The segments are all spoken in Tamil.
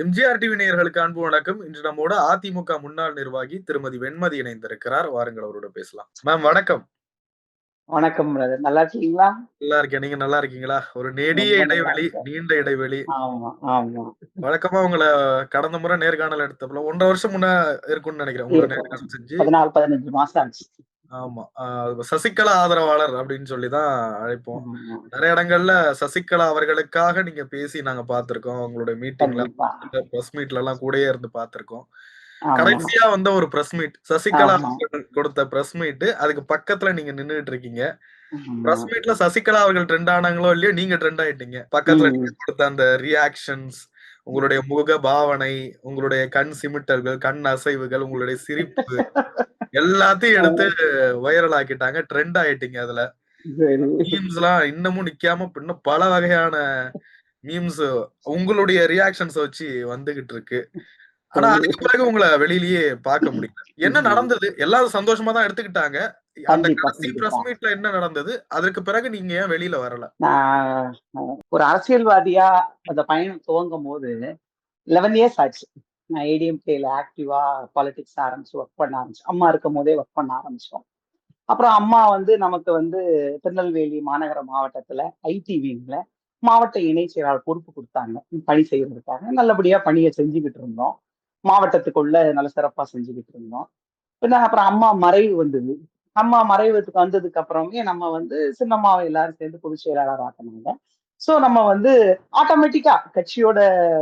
எம்ஜிஆர் டிவி நேயர்களுக்கு அன்பு வணக்கம். இன்று நம்மோட அதிமுக முன்னாள் நிர்வாகி திருமதி வெண்மதி இணைந்திருக்கிறார். வாருங்கள் அவரோட பேசலாம். மேம் வணக்கம். வணக்கம் பிரதர். நல்லா இருக்கீங்களா? நல்லா இருக்கேன். நீங்க நல்லா இருக்கீங்களா? ஒரு நெடிய ரொம்ப நல்லா இடைவெளி, இருக்கேன். நீண்ட இடைவெளி. ஆமா, ஆமா. வழக்கமா உங்கள கடந்த முறை நேர்காணல் எடுத்தப்பல 1 1/2 வருஷம் முன்ன இருக்கும்னு நெனைக்கிறேன். உங்கள இருக்கும். நேர்காணல் செஞ்சு. 14, 15 மாசம் ஆச்சு. ஆமா. சசிகலா ஆதரவாளர் அப்படின்னு சொல்லி தான் அழைப்போம். ஆமா. நெறைய இடங்கள்ல சசிகலா அவர்களுக்காக நீங்க பேசி நாங்க பார்த்திருக்கோம். உங்களுடைய மீட்டிங்ல, கண்டிப்பா. பிரஸ் மீட்லலாம் கூடயே இருந்து பார்த்திருக்கோம். ஆமா, கடைசியா வந்த ஒரு பிரஸ் மீட். சசிகலா ஆமா, அவர்கள் கொடுத்த பிரஸ் மீட். அதுக்கு பக்கத்துல நீங்க நின்னுட்டு இருக்கீங்க. ஆமா. பிரஸ் மீட்ல சசிகலா அவர்கள் ட்ரெண்ட் ஆனாங்களோ இல்லையோ, நீங்க ட்ரெண்ட் ஆயிட்டீங்க. பக்கத்துல நீங்க ம். கொடுத்த அந்த ரியாக்ஷன்ஸ், உங்களுடைய முக பாவனை, உங்களுடைய கண் சிமிட்டல்கள், கண் அசைவுகள், உங்களுடைய சிரிப்பு எல்லாத்தையும் எடுத்து வைரல் ஆக்கிட்டாங்க. ட்ரெண்ட் ஆயிட்டீங்க அதுல. சரி. மீம்ஸ்லாம் இன்னமும் நிக்காம இன்னும் பல வகையான மீம்ஸ் உங்களுடைய ரியாக்ஷன்ஸ வச்சு வந்துகிட்டு இருக்கு. ஆனா சரி. அதுக்கு பிறகு உங்கள வெளியிலயே பார்க்க முடியல. என்ன நடந்தது? எல்லாரும் சந்தோஷமா தான் எடுத்துக்கிட்டாங்க. அந்த கண்டிப்பா, கடைசி பிரஸ் கண்டிப்பா. மீட்ல என்ன நடந்தது? அதற்கு பிறகு நீங்க ஏன் வெளியில வரல? நான் ஒரு அரசியல்வாதியா அந்த பயணம் துவங்கும்போது 11 இயர்ஸ் ஆச்சு. நான் ஏடிஎம்கேல ஆக்டிவா பாலிடிக்ஸ் ஆரம்பிச்சு ஒர்க் பண்ண ஆரம்பிச்சேன். அம்மா இருக்கும்போதே ஒர்க் பண்ண ஆரம்பிச்சோம். அப்புறம் அம்மா நமக்கு திருநெல்வேலி மாநகர மாவட்டத்துல ஐடி விங்ல மாவட்ட இணை செயலாளர் பொறுப்பு கொடுத்தாங்க பணி செய்யறதுக்காக. நல்லபடியா பணியை செஞ்சுக்கிட்டு இருந்தோம். மாவட்டத்துக்குள்ள நல்ல சிறப்பா செஞ்சுக்கிட்டு இருந்தோம். பின்ன அப்புறம் அம்மா மறைவு வந்தது. அம்மா மறைவுக்கு வந்ததுக்கு அப்புறமே நம்ம சின்னம்மாவை எல்லாரும் சேர்ந்து பொதுச் செயலாளர் ஆக்கினாங்க. சோ நம்ம ஆட்டோமேட்டிக்கா கட்சியோட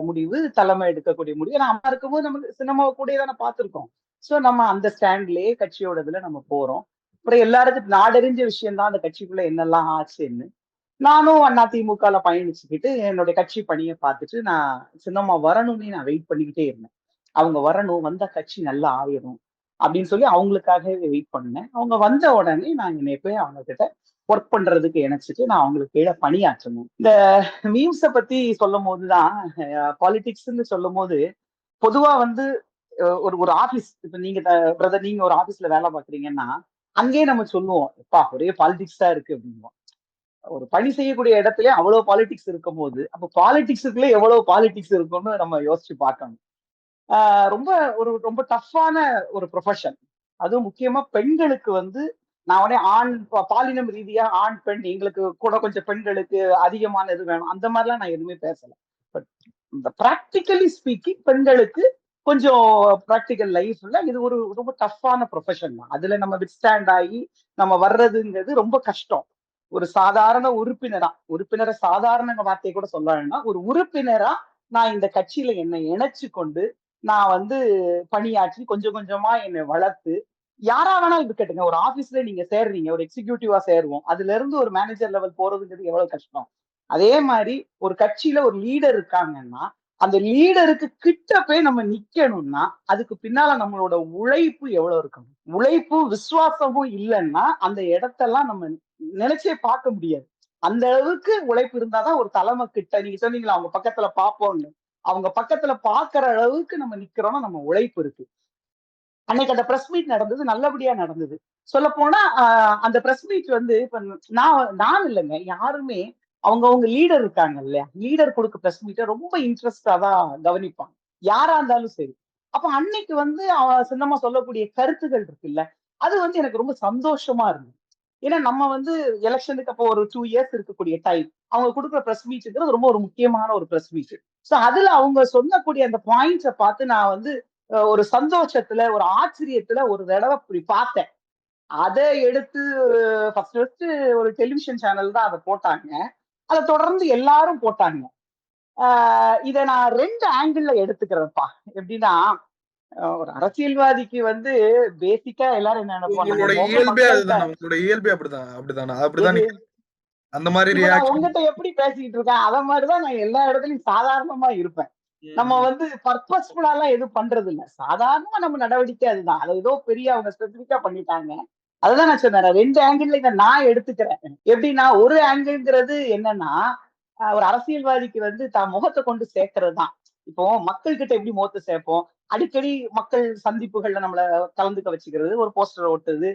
முடிவு, தலைமை எடுக்கக்கூடிய முடிவு. ஏன்னா அம்மா இருக்கும்போது நம்ம சின்னம்மாவை கூடயே தானே பார்த்திருக்கோம். சோ நம்ம அந்த ஸ்டாண்ட்லயே கட்சியோட இதுல நம்ம போறோம். அப்புறம் எல்லாருக்கும் நாடறிஞ்ச விஷயம் தான் அந்த கட்சிக்குள்ள என்னெல்லாம் ஆச்சுன்னு. நானும் அதிமுகல பயணிச்சுக்கிட்டு என்னுடைய கட்சி பணியை பார்த்துட்டு நான் சின்னம்மா வரணும்னு நான் வெயிட் பண்ணிக்கிட்டே இருந்தேன். அவங்க வரணும், வந்தா கட்சி நல்லா ஆயிடும் அப்படின்னு சொல்லி அவங்களுக்காகவே வெயிட் பண்ணேன். அவங்க வந்த உடனே நான் என்னை போய் அவங்க கிட்ட ஒர்க் பண்றதுக்கு இணைச்சிட்டு நான் அவங்களுக்கு கீழே பணியாற்றணும். இந்த மீம்ஸை பத்தி சொல்லும் போதுதான் பாலிடிக்ஸ்ன்னு சொல்லும் போது பொதுவா ஒரு ஒரு ஆபீஸ், இப்ப நீங்க பிரதர் நீங்க ஒரு ஆபீஸ்ல வேலை பாக்குறீங்கன்னா அங்கேயே நம்ம சொல்லுவோம், எப்பா ஒரே பாலிடிக்ஸ் தான் இருக்கு அப்படின்வோம். ஒரு பணி செய்யக்கூடிய இடத்துல அவ்வளவு பாலிடிக்ஸ் இருக்கும் போது அப்ப பாலிடிக்ஸுக்குள்ள எவ்வளவு பாலிடிக்ஸ் இருக்கும்னு நம்ம யோசிச்சு பார்க்கணும். ரொம்ப ரொம்ப டஃப்பான ஒரு ப்ரொஃபஷன். அதுவும் முக்கியமா பெண்களுக்கு நான் உடனே பாலினம் ரீதியா ஆண் பெண் எங்களுக்கு கூட கொஞ்சம் பெண்களுக்கு அதிகமான இது வேணும் அந்த மாதிரிலாம் நான் எதுவுமே பேசல. பட் இந்த பிராக்டிகலி ஸ்பீக்கிங் பெண்களுக்கு கொஞ்சம் ப்ராக்டிக்கல் லைஃப்ல இது ஒரு ரொம்ப டஃப்பான ப்ரொஃபஷன் தான். அதுல நம்ம வித்ஸ்டாண்ட் ஆகி நம்ம வர்றதுங்கிறது ரொம்ப கஷ்டம். ஒரு சாதாரண உறுப்பினரை சாதாரண வார்த்தையை கூட சொல்ல வேண்டாம், ஒரு உறுப்பினரா நான் இந்த கட்சியில என்னை இணைச்சு கொண்டு நான் பணியாற்றி கொஞ்சம் கொஞ்சமா என்னை வளர்த்து யாரா வேணாலும் இருக்கட்டுங்க. ஒரு ஆபீஸ்ல நீங்க சேர்றீங்க, ஒரு எக்ஸிக்யூட்டிவா சேருவோம், அதுல இருந்து ஒரு மேனேஜர் லெவல் போறதுங்கிறது எவ்வளவு கஷ்டம். அதே மாதிரி ஒரு கட்சியில ஒரு லீடர் இருக்காங்கன்னா அந்த லீடருக்கு கிட்ட போய் நம்ம நிக்கணும்னா அதுக்கு பின்னால நம்மளோட உழைப்பு எவ்வளவு இருக்கணும். உழைப்பும் விசுவாசமும் இல்லைன்னா அந்த இடத்தெல்லாம் நம்ம நினைச்சே பார்க்க முடியாது. அந்த அளவுக்கு உழைப்பு இருந்தாதான் ஒரு தலைமை கிட்ட, நீங்க சொன்னீங்களா அவங்க பக்கத்துல பார்ப்போம்னு, அவங்க பக்கத்துல பாக்குற அளவுக்கு நம்ம நிக்கிறோம்னா நம்ம உழைப்பு இருக்கு. அன்னைக்கு அந்த பிரஸ் மீட் நடந்தது, நல்லபடியா நடந்தது. சொல்ல போனா அந்த பிரஸ் மீட் இப்ப நான் இல்லைங்க, யாருமே அவங்கவங்க லீடர் இருக்காங்க இல்லையா, லீடர் கொடுக்க பிரஸ் மீட்டை ரொம்ப இன்ட்ரெஸ்டா தான் கவனிப்பாங்க, யாரா இருந்தாலும் சரி. அப்ப அன்னைக்கு சின்னமா சொல்லக்கூடிய கருத்துகள் இருக்குல்ல, அது எனக்கு ரொம்ப சந்தோஷமா இருந்தது. ஏன்னா நம்ம எலெக்ஷனுக்கு அப்போ ஒரு 2 இயர்ஸ் இருக்கக்கூடிய டைம், அவங்க கொடுக்குற பிரஸ் மீட்ங்கிறது ரொம்ப ஒரு முக்கியமான ஒரு பிரஸ் மீட். சோ அதுல அவங்க சொல்லக்கூடிய அந்த பாயிண்ட்ஸை பார்த்து நான் ஒரு சந்தோஷத்துல ஒரு ஆச்சரியத்துல ஒரு தடவை இப்படி பார்த்தேன். அதை எடுத்து ஃபர்ஸ்ட் ஃபர்ஸ்ட் ஒரு டெலிவிஷன் சேனல் தான் அதை போட்டாங்க. அதை தொடர்ந்து எல்லாரும் போட்டாங்க. இதை நான் 2 ஆங்கிள் எடுத்துக்கிறேன்ப்பா. எப்படின்னா ஒரு அரசியல்வாதிக்கு பேசிக்கா எல்லாரும் என்ன நினைப்பாங்க, நம்ம உங்களோட இயல்பே மக்கள்கிட்ட அதுதானே. உங்களோட இயல்பே அப்படிதான். அப்படிதானே. அப்படிதான் எது நீங்க அந்த மாரி இப்ப நான் ரியாக்ஷன். உங்ககிட்ட எப்படி பேசிக்கிட்டு இருக்கேன் அத மாதிரிதான் நான் எல்லா இடத்துலயும் சாதாரணமா இருப்பேன். நம்ம ம். பர்பஸ்ஃபுல்லா எல்லாம் எதுவும் பண்றது இல்ல. சாதாரணமா நம்ம நடவடிக்கை அதுதான். அதை ஏதோ பெரிய அவங்க ஸ்பெசிபிக்கா பண்ணிட்டாங்க. அதுதான் நான் சொன்னேன். 2 ஆங்கிள் இதை நான் எடுத்துக்கிறேன். எப்படின்னா ஒரு ஆங்கிள்ங்கிறது என்னன்னா, ஒரு அரசியல்வாதிக்கு தான் முகத்தை கொண்டு சேர்க்கிறது தான். இப்போ மக்கள் கிட்ட எப்படி முகத்தை சேர்ப்போம், அடிக்கடி மக்கள் சந்திப்புகள்ல நம்மள கலந்துக்க வச்சுக்கிறது, ஒரு போஸ்டர் ஒட்டுறது,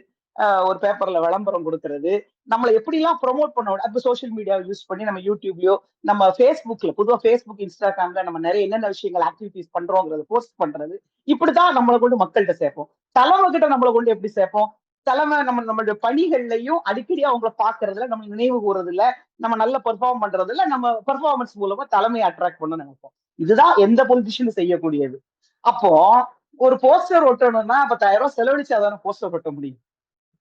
ஒரு பேப்பர்ல விளம்பரம் கொடுக்கறது, நம்மளை எப்படிலாம் ப்ரோமோட் பண்ண அப்ப சோஷியல் மீடியாவை யூஸ் பண்ணி நம்ம யூடியூப்லயோ, நம்ம ஃபேஸ்புக்ல, பொதுவா ஃபேஸ்புக், இன்ஸ்டாகிராம்ல நம்ம நிறைய என்னென்ன விஷயங்கள் ஆக்டிவிட்டிஸ் பண்றோங்கிறத போஸ்ட் பண்றது, இப்படிதான் நம்மளை கொண்டு மக்கள்கிட்ட சேர்ப்போம். தலைமை கிட்ட நம்மளை கொண்டு எப்படி சேர்ப்போம்? தலைமை நம்மளுடைய பணிகள்லையும் அடிக்கடி அவங்கள பாக்குறதுல, நம்ம நினைவு கூறதுல, நம்ம நல்ல பெர்ஃபார்ம் பண்றதுல, நம்ம பெர்ஃபார்மன்ஸ் மூலமா தலைமையை அட்ராக்ட் பண்ண நினைப்போம். இதுதான் எந்த பொலிட்டிஷியனும் செய்யக்கூடியது. அப்போ ஒரு போஸ்டர் ஒட்டணும்னா 10,000 செலவழிச்சாதான போஸ்டர் ஒட்ட முடியும்.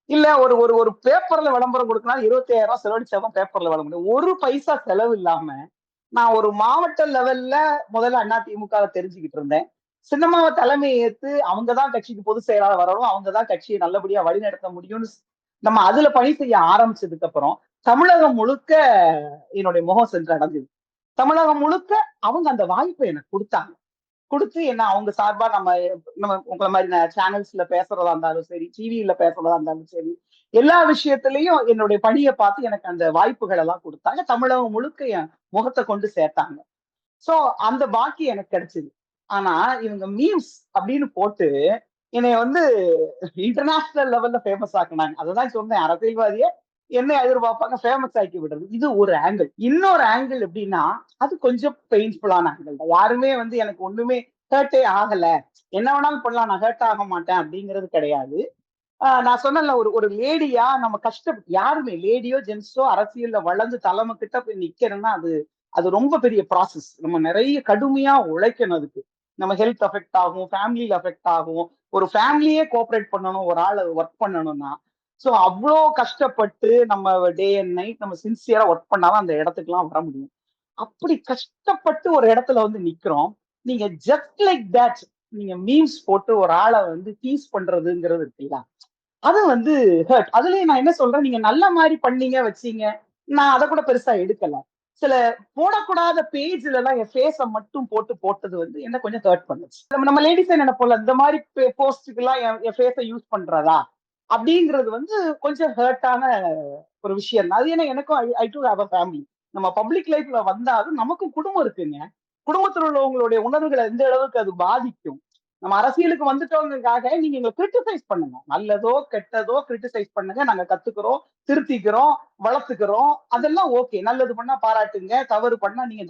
இல்ல ஒரு ஒரு ஒரு பேப்பர்ல விளம்பரம் கொடுக்கணும் 25,000 செலவழிச்சாதான் பேப்பர்ல விளம்பரம் முடியும். ஒரு பைசா செலவு இல்லாம நான் ஒரு மாவட்ட லெவல்ல முதல்ல அதிமுக தெரிஞ்சுக்கிட்டு இருந்தேன். சின்னம்மாவை தலைமையை ஏத்து அவங்கதான் கட்சிக்கு பொதுச் செயலாளர் வரணும், அவங்கதான் கட்சியை நல்லபடியா வழிநடத்த முடியும்னு நம்ம அதுல பணி செய்ய ஆரம்பிச்சதுக்கு அப்புறம் தமிழகம் முழுக்க என்னுடைய முகம் சென்று அடைஞ்சது. தமிழகம் முழுக்க அவங்க அந்த வாய்ப்பை எனக்கு கொடுத்தாங்க. கொடுத்து என்ன அவங்க சார்பா நம்ம நம்ம உங்களை மாதிரி சேனல்ஸ்ல பேசுறதா இருந்தாலும் சரி, டிவியில பேசுறதா இருந்தாலும் சரி, எல்லா விஷயத்திலையும் என்னுடைய பணியை பார்த்து எனக்கு அந்த வாய்ப்புகள் எல்லாம் கொடுத்தாங்க. தமிழகம் முழுக்க என் முகத்தை கொண்டு சேர்த்தாங்க. சோ அந்த பாக்கி எனக்கு கிடைச்சது. ஆனா இவங்க மீம்ஸ் அப்படின்னு போட்டு என்னைய வந்து இன்டர்நேஷனல் லெவல்ல ஃபேமஸ் ஆக்குனாங்க. அததான் சொன்னேன், அரசியல்வாதிய என்ன எதிர்பார்ப்பாங்க, ஃபேமஸ் ஆக்கி விடுறது. இது ஒரு ஆங்கிள். இன்னொரு ஆங்கிள் எப்படின்னா, அது கொஞ்சம் பெயின்ஃபுல்லான ஆங்கிள் தான். யாருமே வந்து எனக்கு ஒண்ணுமே ஹர்ட்டே ஆகல, என்ன வேணாலும் பண்ணலாம், நான் ஹர்ட் ஆக மாட்டேன் அப்படிங்கிறது கிடையாது. நான் சொன்னேன்ல, ஒரு ஒரு லேடியா நம்ம யாருமே லேடியோ ஜென்ஸோ அரசியல்ல வளர்ந்து தலைமை கிட்ட போய் நிக்கிறேன்னா அது அது ரொம்ப பெரிய ப்ராசஸ். நம்ம நிறைய கடுமையா உழைக்கணும் அதுக்கு. நம்ம ஹெல்த் அஃபெக்ட் ஆகும், ஃபேமிலியில அஃபெக்ட் ஆகும். ஒரு ஃபேமிலியே கோஆபரேட் பண்ணணும், ஒரு ஆள் ஒர்க் பண்ணணும்னா. சோ அவ்வளோ கஷ்டப்பட்டு நம்ம டே அண்ட் நைட் நம்ம சின்சியரா ஒர்க் பண்ணாதான் அந்த இடத்துக்குலாம் வர முடியும். அப்படி கஷ்டப்பட்டு ஒரு இடத்துல வந்து நிக்கிறோம். நீங்க ஜஸ்ட் லைக் தட் நீங்க மீம்ஸ் போட்டு ஒரு ஆளை வந்து டீஸ் பண்றதுங்கிறது இருக்குல்ல, அது வந்து ஹர்ட். அதுலயும் நான் என்ன சொல்றேன், நீங்க நல்ல மாதிரி பண்ணீங்க வச்சீங்க, நான் அதை கூட பெருசா எடுக்கல. சில போடக்கூடாத பேஜ்ல எல்லாம் என் ஃபேஸ மட்டும் போட்டு போட்டது வந்து என்ன கொஞ்சம் ஹர்ட் பண்ணுச்சு. நம்ம லேடிஸ் நினைப்போம்ல, இந்த மாதிரி போஸ்டுக்கு எல்லாம் என் ஃபேஸ யூஸ் பண்றதா அப்படிங்கிறது வந்து கொஞ்சம் ஹர்ட்டான ஒரு விஷயம் தான். அது ஏன்னா எனக்கும் ஐ டு ஹேவ் அ ஃபேமிலி. நம்ம பப்ளிக் லைஃப்ல வந்தாலும் நமக்கும் குடும்பம் இருக்குங்க. குடும்பத்தில் உள்ளவங்களுடைய உணர்வுகளை எந்த அளவுக்கு அது பாதிக்கும். நம்ம அரசியலுக்கு வந்துட்டவங்களுக்காக நீங்க எங்களை கிரிட்டிசைஸ் பண்ணுங்க, நல்லதோ கெட்டதோ கிரிட்டிசைஸ் பண்ணுங்க, நாங்க கத்துக்கிறோம், திருத்திக்கிறோம், வளர்த்துக்கிறோம், அதெல்லாம் ஓகே. நல்லது பண்ணா பாராட்டுங்க, தவறு பண்ணா நீங்க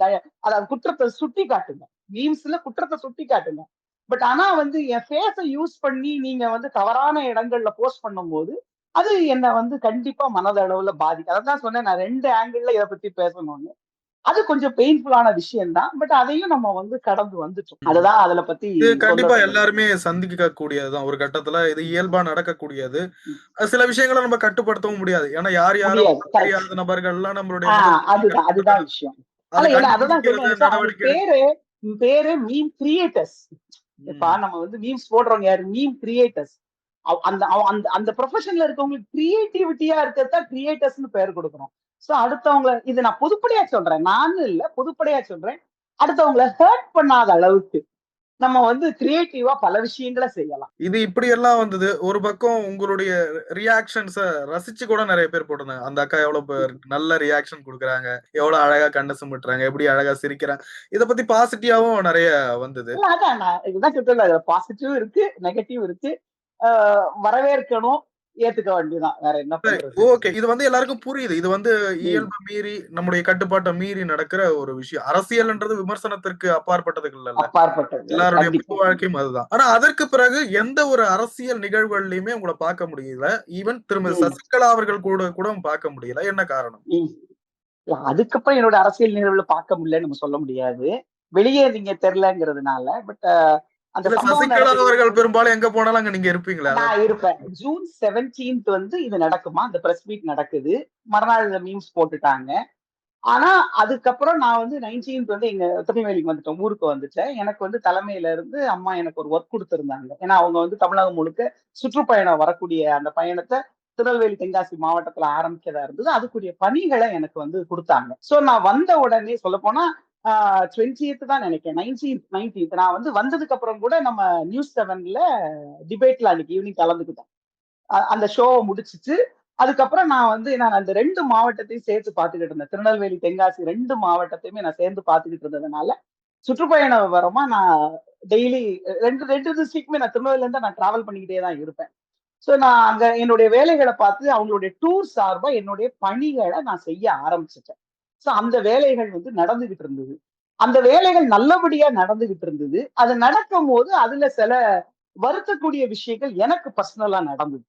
அதாவது குற்றத்தை சுட்டி காட்டுங்க, மீம்ஸ்ல குற்றத்தை சுட்டி காட்டுங்க. பட் ஆனா வந்து என் ஃபேஸை யூஸ் பண்ணி நீங்க வந்து தவறான இடங்கள்ல போஸ்ட் பண்ணும்போது அது என்ன வந்து கண்டிப்பா மனதளவுல பாதிக்கும். அதான் சொன்னேன், நான் 2 ஆங்கிள் இதை பத்தி பேசணும்னு. அது கொஞ்சம் பெயின்ஃபுல்லான விஷயம் தான். பட் அதையும் நம்ம வந்து கடந்து வந்துட்டோம். அதுதான் அதுல பத்தி இது சொல்ல கண்டிப்பா வந்தது. எல்லாருமே சந்திக்க கூடியதுதான். ஒரு கட்டத்துல இது இயல்பா நடக்கக்கூடியது. சில விஷயங்கள நம்ம கட்டுப்படுத்தவும் முடியாது. ஏன்னா யார் யாரோ முடியாது. கரெக்ட். தெரியாத நபர்கள்லாம் நம்மளுடைய முகத்தை அதுதான் விஷயம். அத ஏன்னா அததான் கண்டுபிடிக்கிறது சொன்னேன் சார், அவங்க நடவடிக்கை பேரு மீம் கிரியேட்டர்ஸ். இப்ப ம். நம்ம வந்து மீம்ஸ் போடுறவங்க யாரு, மீம் கிரியேட்டர்ஸ். அந்த அந்த அந்த ப்ரொஃபஷன்ல இருக்கவங்களுக்கு கிரியேட்டிவிட்டியா இருக்கிறதா கிரியேட்டர்ஸ்னு பேர் கொடுக்குறோம். சோ அடுத்தவங்க, இது நான் பொதுப்படையா சொல்றேன், நானும் இல்ல, பொதுப்படையா சொல்றேன், அடுத்தவங்களை ஹர்ட் பண்ணாத அளவுக்கு நம்ம வந்து கிரியேட்டிவா பல விஷயங்களை செய்யலாம். இது இப்படியெல்லாம் வந்தது. ஒரு பக்கம் உங்களுடைய ரியாக்ஷன்ஸ ரசிச்சு கூட நெறைய பேர் போட்டிருந்தாங்க. அந்த அக்கா எவ்வளவு நல்ல ரியாக்ஷன் குடுக்குறாங்க. எவ்வளவு அழகா கண்ண சிமிட்டுறாங்க. எப்படி அழகா சிரிக்கிறாங்க. இத பத்தி பாசிட்டிவாவும் நெறைய வந்தது. இல்ல அதான் நான் இதுதான் சொல்றேன், பாசிட்டிவ் இருக்கு, நெகட்டிவ் இருக்கு. வரவேற்கணும், ஏத்துக்க வேண்டியதான், வேற என்ன சரி. பண்றது. ஓகே. இது வந்து எல்லாருக்கும் புரியுது. இது வந்து ம். இயல்ப மீறி, நம்முடைய கட்டுப்பாட்ட மீறி நடக்கிற ஒரு விஷயம். அரசியல்ன்றது விமர்சனத்திற்கு அப்பாற்பட்டது இல்லல்ல. அப்பாற்பட்டது எல்லாருடைய பொது கண்டிப்பா. வாழ்க்கையும் அதுதான். ஆனா அதற்கு பிறகு எந்த ஒரு அரசியல் நிகழ்வுகள்லயுமே உங்கள பார்க்க முடியல. ஈவன் திருமதி ம். சசிகலா அவர்கள் கூட பார்க்க முடியல. என்ன காரணம்? ம். இல்ல, அதுக்கப்புறம் என்னோட அரசியல் நிகழ்வுல பார்க்க முடியலன்னு நம்ம சொல்ல முடியாது. வெளியே நீங்க தெரியலங்கிறதுனால. பட் அந்த இல்ல சம்பவம் சசிகலா நடக்குது. அவர்கள் பெரும்பாலும் எங்க போனாலும் அங்க நீங்க இருப்பீங்களா? நான் இருப்பேன். ஜூன் 17th வந்து இது நடக்குமா, அந்த பிரஸ் மீட் நடக்குது. மறுநாள் இந்த மீம்ஸ் போட்டுட்டாங்க. ஆனா அதுக்கப்புறம் நான் வந்து 19th வந்து எங்க திருநெல்வேலிக்கு வந்துட்டேன், ஊருக்கு வந்துட்டேன். எனக்கு வந்து தலைமையில இருந்து அம்மா எனக்கு ஒரு ஒர்க் கொடுத்திருந்தாங்க. ஏன்னா அவங்க வந்து தமிழகம் முழுக்க சுற்றுப்பயணம் வரக்கூடிய அந்த பயணத்தை திருநெல்வேலி தென்காசி மாவட்டத்துல ஆரம்பிக்கிறதா இருந்தது. அதுக்குரிய பணிகளை எனக்கு வந்து கொடுத்தாங்க. சோ நான் வந்த உடனே சொல்ல போனா 20th தான் நினைக்கிறேன், 19th நான் வந்து வந்ததுக்கு அப்புறம் கூட நம்ம நியூஸ் 7ல டிபேட்ல அன்னைக்கு ஈவினிங் கலந்துக்கிட்டேன். அந்த ஷோவை முடிச்சிட்டு அதுக்கப்புறம் நான் வந்து நான் அந்த 2 மாவட்டத்தையும் சேர்த்து பார்த்துக்கிட்டு இருந்தேன். திருநெல்வேலி தென்காசி 2 மாவட்டத்தையுமே நான் சேர்ந்து பார்த்துக்கிட்டு இருந்ததுனால சுற்றுப்பயண விவரமா நான் டெய்லி ரெண்டு ரெண்டு டிஸ்ட்ரிக்ட்மே நான் திருநெல்வேலியில இருந்து நான் டிராவல் பண்ணிக்கிட்டே தான் இருப்பேன். சோ நான் அங்க என்னுடைய வேலைகளை பார்த்து அவங்களுடைய டூர் சார்பா என்னுடைய பணிகளை நான் செய்ய ஆரம்பிச்சிட்டேன். சோ அந்த வேலைகள் வந்து நடந்துகிட்டு இருந்தது. அந்த வேலைகள் நல்லபடியா நடந்துகிட்டு இருந்தது. அது நடக்கும்போது அதுல சில வருத்தக்கூடிய விஷயங்கள் எனக்கு பர்சனலா நடந்தது.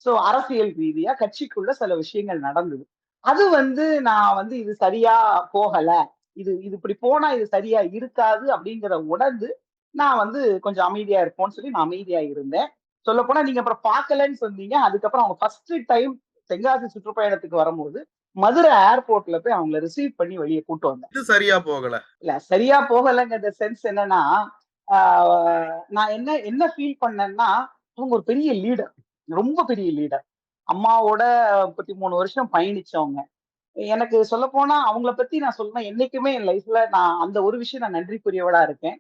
சோ அரசியல் ரீதியா கட்சிக்குள்ள சில விஷயங்கள் நடந்தது. அது வந்து நான் வந்து இது சரியா போகல. இது இது இப்படி போனா இது சரியா இருக்காது அப்படிங்கிறத உணர்ந்து, நான் வந்து கொஞ்சம் அமைதியா இருப்போம்ன்னு சொல்லி நான் அமைதியா இருந்தேன். சொல்லப்போனா நீங்க அப்புறம் பார்க்கலன்னு சொன்னீங்க. அதுக்கப்புறம் அவங்க ஃபர்ஸ்ட் டைம் தென்காசி சுற்றுப்பயணத்துக்கு வரும்போது, மதுரை ஏர்போர்ட்ல போய் அவங்கள ரிசீவ் பண்ணி வெளிய கூட்டு வந்தேன். இது சரியா போகல. இல்ல சரியா போகலங்கிற சென்ஸ் என்னன்னா, ஆ நான் என்ன என்ன ஃபீல் பண்ணேன்னா, அவங்க ஒரு பெரிய லீடர். ரொம்ப பெரிய லீடர். அம்மாவோட 33 வருஷம் பயணிச்சவங்க. எனக்கு சொல்லப்போனா அவங்கள பத்தி நான் சொல்லணும் என்னைக்குமே என் லைஃப்ல நான் அந்த ஒரு விஷயம் நான் நன்றிக்குரியவளா இருக்கேன்.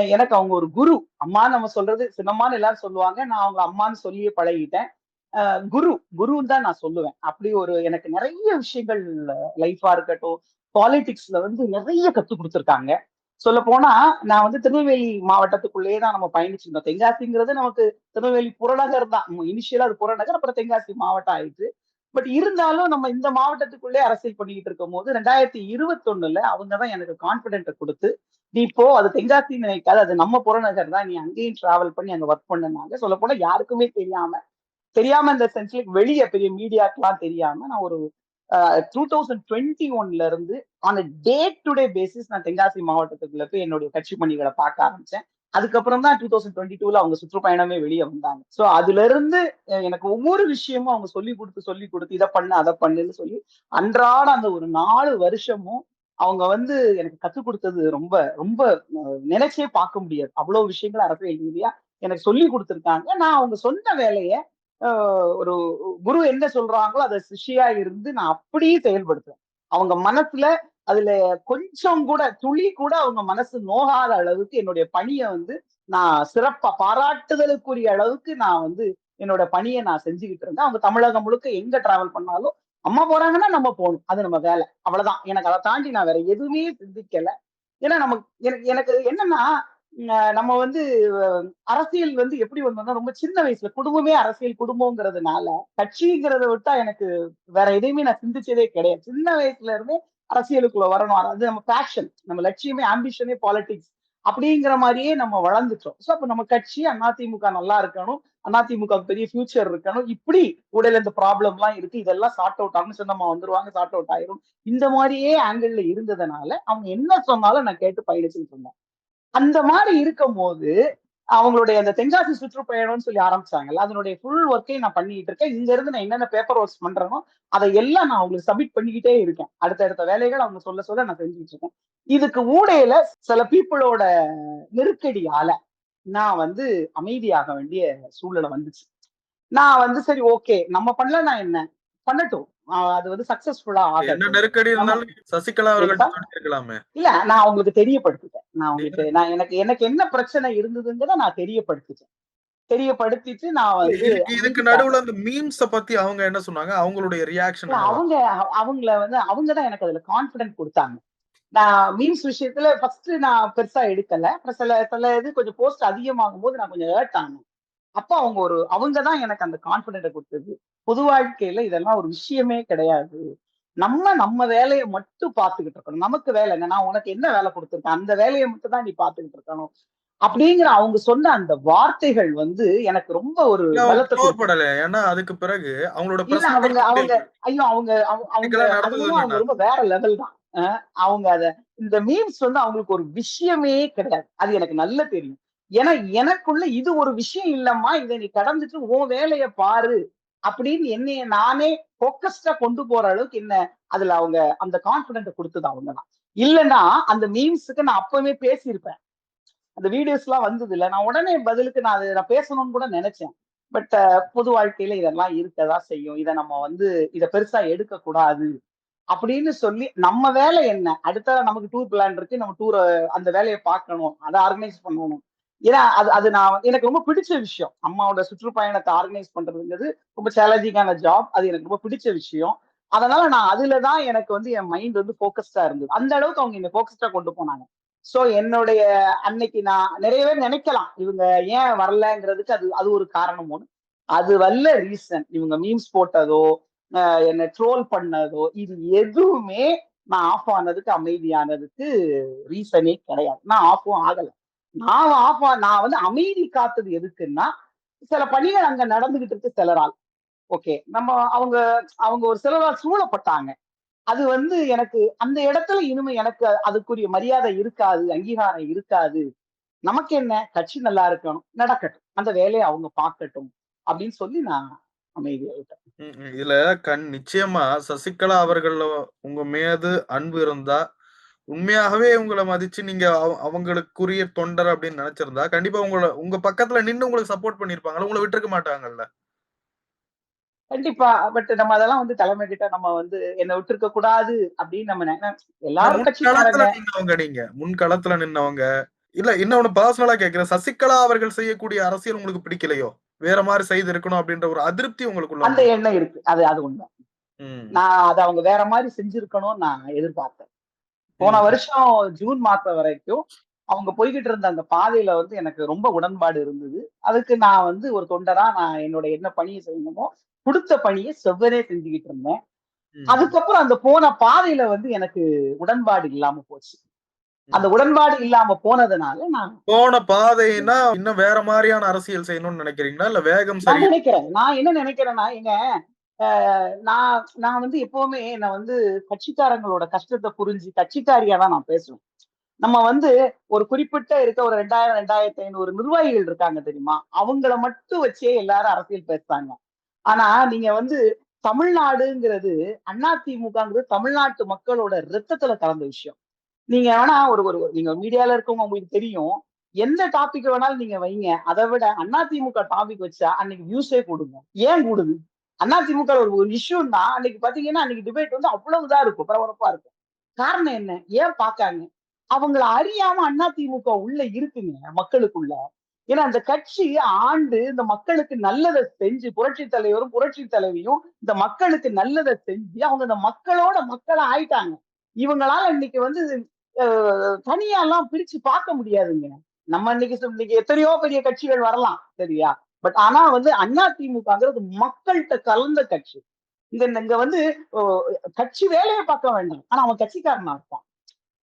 எனக்கு அவங்க ஒரு குரு. அம்மான்னு நம்ம சொல்றது சின்னம்மான்னு எல்லாரும் சொல்லுவாங்க. நான் அவங்கள அம்மான்னு சொல்லியே பழகிட்டேன். அ குரு, குருன்னு தான் நான் சொல்லுவேன். அப்படி ஒரு எனக்கு நெறைய விஷயங்கள் லைஃபா இருக்கட்டும், பாலிடிக்ஸ்ல வந்து நெறைய கத்துக் குடுத்துருக்காங்க. சொல்லப்போனா, நான் வந்து திருநெல்வேலி மாவட்டத்துக்குள்ளேயே தான் நம்ம பயணிச்சிருந்தோம். தென்காசிங்கிறது நமக்கு திருநெல்வேலி புறநகர் தான். இனிஷியலா அது புறநகர், அப்புறம் தென்காசி மாவட்டம் ஆயிடுச்சு. பட் இருந்தாலும் நம்ம இந்த மாவட்டத்துக்குள்ளே அரசியல் பண்ணிக்கிட்டு இருக்கும்போது 2021ல அவங்க தான் எனக்கு கான்ஃபிடென்ட்ட குடுத்து, "நீ போ அது தென்காசின்னு நினைக்காத. அது நம்ம புறநகர் தான். நீ அங்கேயும் டிராவல் பண்ணி அங்க வொர்க் பண்ணுனாங்க." சொல்லப்போனா யாருக்குமே தெரியாம தெரியாம இந்த சென்ஸ்ல வெளிய பெரிய மீடியாக்கெல்லாம் தெரியாம நான் ஒரு 2021ல இருந்து on a day to day basis நான் தென்காசி மாவட்டத்துக்குள்ள போய் என்னுடைய கட்சி பணிகளை பார்க்க ஆரம்பிச்சேன். அதுக்கப்புறம் தான் 2022ல அவங்க சுற்றுப்பயணமே வெளியே வந்தாங்க. சோ அதுல இருந்து எனக்கு ஒவ்வொரு விஷயமும் அவங்க சொல்லி கொடுத்து இதை பண்ணு அதை பண்ணுன்னு சொல்லி அன்றாட அந்த ஒரு 4 வருஷமும் அவங்க வந்து எனக்கு கத்துக் கொடுத்தது ரொம்ப ரொம்ப நினைச்சே பார்க்க முடியாது. அவ்வளவு விஷயங்கள் அரசியல் ரீதியா எனக்கு சொல்லி கொடுத்துருக்காங்க. நான் அவங்க சொன்ன வேலையை ஒரு குரு என்ன சொல்றாங்களோ அத சிஷ்யா இருந்து நான் அப்படியே செயல்படுத்துவேன். அவங்க மனசுல அதுல கொஞ்சம் கூட துளி கூட அவங்க மனசு நோகாத அளவுக்கு என்னுடைய பணிய வந்து நான் சிறப்பா பாராட்டுதலுக்குரிய அளவுக்கு நான் வந்து என்னோட பணிய நான் செஞ்சுகிட்டு இருந்தேன். அவங்க தமிழகம் முழுக்க எங்க டிராவல் பண்ணாலும், அம்மா போறாங்கன்னா நம்ம போணும். அது நம்ம வேலை. அவ்வளவுதான். எனக்கு அத தாண்டி நான் வேற எதுவுமே சிந்திக்கல. ஏன்னா நமக்கு எனக்கு எனக்கு என்னன்னா, நம்ம வந்து அரசியல் வந்து எப்படி வந்தோம்னா, ரொம்ப சின்ன வயசுல குடும்பமே அரசியல் குடும்பம்ங்கிறதுனால, கட்சிங்கிறத விட்டா எனக்கு வேற எதையுமே நான் சிந்திச்சதே கிடையாது. சின்ன வயசுல இருந்தே அரசியலுக்குள்ள வரணும். அது நம்ம பேஷன். நம்ம லட்சியமே, ஆம்பிஷனே பாலிடிக்ஸ். அப்படிங்கிற மாரியே நம்ம வளர்ந்துட்டோம். சோ அப்ப நம்ம கட்சி அதிமுக நல்லா இருக்கணும். அதிமுகவுக்கு பெரிய ஃபியூச்சர் இருக்கணும். இப்படி ஊடையில இந்த ப்ராப்ளம்லாம் இருக்கு. இதெல்லாம் சார்ட் அவுட் ஆகணும். சின்னம்மா வந்துருவாங்க, சார்ட் அவுட் ஆயிரும். இந்த மாரியே ஆங்கிள் இருந்ததுனால, அவங்க என்ன சொன்னாலும் நான் கேட்டு பயணிச்சுட்டு இருந்தேன். அந்த மாரி இருக்கும்போது, அவங்களுடைய அந்த தென்காசி சுற்றுப்பயணம்னு சொல்லி ஆரம்பிச்சாங்கல்ல, அதனுடைய ஃபுல் ஒர்க்கையும் நான் பண்ணிட்டு இருக்கேன். இங்க இருந்து நான் என்னென்ன பேப்பர் ஒர்க்ஸ் பண்றேனோ, அத எல்லாம் நான் அவங்களுக்கு சப்மிட் பண்ணிக்கிட்டே இருக்கேன். அடுத்தடுத்த வேலைகள் அவங்க சொல்ல சொல்ல நான் செஞ்சுட்டு இருக்கேன். இதுக்கு ஊடையில சில பீப்பிளோட நெருக்கடியால நான் வந்து அமைதியாக வேண்டிய சூழ்நிலை வந்துச்சு. நான் வந்து சரி ஓகே, நம்ம பண்ணலன்னா என்ன? பண்ணட்டும். அது வந்து சக்சஸ்ஃபுல்லா என்ன ஆகட்டும். நெருக்கடி நம்ம இருந்தாலும் சசிகலா என்ன அவர்கள்ட்ட சார்? சொல்லியிருக்கலாமே. இல்ல நான் அவங்களுக்கு தெரியப்படுத்திட்டேன். என்ன எனக்கு எனக்கு என்ன பிரச்சனை இருந்ததுங்கிறத நான் தெரியப்படுத்திட்டேன். தெரியப்படுத்திட்டு நான் இல்ல வந்து இதுக்கு இதுக்கு அமைதி நடுவுல காத்தேன். அந்த மீம்ஸ பத்தி அவங்க என்ன சொன்னாங்க? அவங்களுடைய ரியாக்ஷன் இல்ல என்னவா? அவங்கள வந்து அவங்க தான் எனக்கு அதுல கான்ஃபிடன்ட் குடுத்தாங்க. நான் மீம்ஸ் விஷயத்துல ஃபர்ஸ்ட் நான் பெருசா எடுக்கல. அப்புறம் சில சில இது கொஞ்சம் போஸ்ட் அதிகமாகும்போது நான் கொஞ்சம் ஹர்ட் ஆனேன். அப்ப அவங்க தான் எனக்கு அந்த கான்ஃபிடென்ட்ட குடுத்தது. பொது வாழ்க்கையில இதெல்லாம் ஒரு விஷயமே கிடையாது. நம்ம வேலைய மட்டும் பார்த்துக்கிட்டு இருக்கணும். நமக்கு வேலை என்ன? நான் உனக்கு என்ன வேலை குடுத்துருக்கேன்? அந்த வேலைய மட்டும் தான் நீ பார்த்துக்கிட்டு இருக்கணும். அப்படிங்கிற அவங்க சொன்ன அந்த வார்த்தைகள் வந்து எனக்கு ரொம்ப ஒரு இல்ல அவங்க பலத்த குடுத்தது. கோவப்படல. ஏன்னா அதுக்கு பிறகு அவங்களோட இல்ல பிரஸ் அவங்க மீட் அவங்க ஐயோ! அவங்க இன்னைக்கெல்லாம் அதுலயும் நடந்ததுன்னு அவங்க என்ன? ரொம்ப வேற லெவல் தான். அ அவங்க இந்த மீம்ஸ் வந்து அவங்களுக்கு ஒரு விஷயமே கிடையாது. அது எனக்கு நல்லா தெரியும். ஏன்னா எனக்குள்ள இது ஒரு விஷயம் இல்லம்மா. இத நீ கடந்துட்டு உன் வேலைய பாரு. அப்படின்னு என்னைய நானே ஃபோக்கஸ்டா கொண்டு போற அளவுக்கு என்ன அதுல அவங்க அந்த கான்ஃபிடென்ட்ட குடுத்தது அவங்க தான். இல்லன்னா அந்த மீம்ஸ்க்கு நான் அப்பவே பேசியிருப்பேன். அந்த வீடியோஸ்லாம் வந்ததுல்ல. நான் உடனே பதிலுக்கு நான் பேசணும்னு கூட நெனச்சேன். பட் பொது வாழ்க்கையில இதெல்லாம் இருக்கதான் செய்யும். நம்ம வந்து இத பெருசா எடுக்கக்கூடாது. அப்படின்னு சொல்லி நம்ம வேலை என்ன? அடுத்த நமக்கு டூர் பிளான் இருக்கு. நம்ம அந்த வேலைய பார்க்கணும். அத ஆர்கனைஸ் பண்ணணும். ஏன்னா அது அது நான் எனக்கு ரொம்ப பிடிச்ச விஷயம். அம்மாவோட சுற்றுப்பயணத்த ஆர்கனைஸ் பண்றதுங்கிறது ரொம்ப சேலஞ்சிங்கான ஜாப். அது எனக்கு ரொம்ப பிடிச்ச விஷயம். அதனால நான் அதுல தான் எனக்கு வந்து என் மைண்ட் வந்து ஃபோகஸ்டா இருந்தது. அந்த அளவுக்கு அவங்க என்ன ஃபோகஸ்டா கொண்டு போனாங்க. சோ என்னுடைய அன்னைக்கு நான் நெறைய பேர் நெனைக்கலாம். இவங்க ஏன் வரலங்கிறதுக்கு அது அது ஒரு காரணம் ஒண்ணு. அது வல்ல ரீசன். இவங்க மீம்ஸ் போட்டதோ, என்ன ட்ரோல் பண்ணதோ, இது எதுவுமே நான் ஆஃப் ஆனதுக்கு, அமைதியானதுக்கு ரீசனே கிடையாது. நான் ஆஃபும் ஆகல. நான் வந்து அமைதி காத்தது எதுக்குன்னா, சில பணிகள் அங்க நடந்துகிட்டு இருக்கு சிலரால். ஓகே. அவங்க அவங்க ஒரு சிலரால் சூழப்பட்டாங்க. அது வந்து எனக்கு அந்த இடத்துல இனிமே எனக்கு அதுக்குரிய மரியாதை இருக்காது, அங்கீகாரம் இருக்காது. நமக்கு என்ன? கட்சி நல்லா இருக்கணும், நடக்கட்டும். அந்த வேலைய அவங்க பார்க்கட்டும். அப்படின்னு சொல்லி நான் அமைதியாயிட்டேன். இதுல நிச்சயமா சசிகலா அவர்கள் உங்க மீது அன்பு இருந்தா, உண்மையாகவே உங்கள மதிச்சு நீங்க அவங்களுக்குரிய தொண்டர் அப்படின்னு நெனச்சிருந்தா, கண்டிப்பா உங்க பக்கத்துல நின்னு உங்களுக்கு சப்போர்ட் பண்ணியிருப்பாங்கல்ல. உங்கள விட்டுருக்க மாட்டாங்கல்ல. கண்டிப்பா. பட் நம்ம அதெல்லாம் வந்து தலைமை கிட்ட நம்ம வந்து என்ன விட்டுருக்க கூடாது அப்படின்னு ஆனா எல்லாரும் முன்களத்துல கட்சிக்காரங்க. நின்னவங்க நீங்க. முன்களத்துல நின்னவங்க. இல்ல இன்னொன்னு பெர்சனலா கேட்கிறேன். சசிகலா அவர்கள் செய்யக்கூடிய அரசியல் உங்களுக்கு பிடிக்கலையோ? வேற மாரி செய்திருக்கணும் அப்படின்ற ஒரு அதிருப்தி உங்களுக்குள்ள அந்த வந்திருக்கு. எண்ணம் இருக்கு. அது உண்மை. ம். நான் அத அவங்க வேற மாரி செஞ்சிருக்கணும்னு நான் எதிர்பார்த்தேன். போன ம். வருஷம் ஜூன் மாசம் வரைக்கும் அவங்க போய்க்கிட்டு இருந்த அந்த பாதையில வந்து எனக்கு ரொம்ப உடன்பாடு இருந்தது. அதுக்கு நான் வந்து ஒரு தொண்டரா நான் என்னோட என்ன பணிய செய்யணுமோ, குடுத்த பணிய செவ்வனே செஞ்சுகிட்டு இருந்தேன். ம். அதுக்கப்புறம் அந்த போன பாதையில வந்து எனக்கு உடன்பாடு இல்லாம போச்சு. அந்த ம். உடன்பாடு இல்லாம போனதுனால நான் போன பாதைன்னா, இன்னும் வேற மாரியான அரசியல் செய்யணும்னு நெனைக்கிறீங்களா? இல்ல வேகம் நான் சரியா நினைக்கிறேன். நான் என்ன நினைக்கிறேன்னா, அ நான் நான் வந்து எப்பவுமே என்ன வந்து கட்சிக்காரங்களோட கஷ்டத்த புரிஞ்சு கட்சிக்காரியா தான் நான் பேசுவேன். நம்ம வந்து ஒரு குறிப்பிட்ட இருக்க ஒரு 2000, 2500 நிர்வாகிகள் இருக்காங்க தெரியுமா? அவங்கள மட்டும் வச்சே எல்லாரும் அரசியல் பேசுறாங்க. ஆனா நீங்க வந்து தமிழ்நாடுங்கிறது அதிமுகங்கிறது தமிழ்நாட்டு மக்களோட ரத்தத்துல கலந்த விஷயம். நீங்க வேணா ஒரு ஒரு நீங்க மீடியால இருக்கவங்க உங்களுக்கு தெரியும். எந்த டாபிக் வேணாலும் நீங்க வைங்க. அத விட அதிமுக டாபிக் வச்சா அன்னைக்கு வியூஸே கூடுங்க. ஏன் கூடுது? அதிமுக ஒரு ஒரு இஷ்யூன்னா அன்னைக்கு பாத்தீங்கன்னா, அன்னைக்கு டிபேட் வந்து அவ்வளவு இதா இருக்கும். பரபரப்பா இருக்கும். காரணம் என்ன? ஏன் பாக்காங்க? அவங்கள அறியாம அதிமுக உள்ள இருக்குங்க மக்களுக்குள்ள. ஏன்னா அந்த கட்சி ஆண்டு இந்த மக்களுக்கு நல்லத செஞ்சு புரட்சி தலைவரும், புரட்சி தலைவியும் இந்த மக்களுக்கு நல்லத செஞ்சு அவங்க இந்த மக்களோட மக்களா ஆயிட்டாங்க. இவங்களால இன்னைக்கு வந்து தனியாலாம் பிரிச்சு பார்க்க முடியாதுங்க. நம்ம இன்னைக்கு எத்தனையோ பெரிய கட்சிகள் வரலாம். சரியா? பட் ஆனா வந்து அதிமுகங்கிறது மக்கள்ட்ட கலந்த கட்சி. இங்க இங்க வந்து ஓ கட்சி வேலைய பார்க்க வேண்டாம். ஆனா அவன் கட்சிக்காரனா இருப்பான்.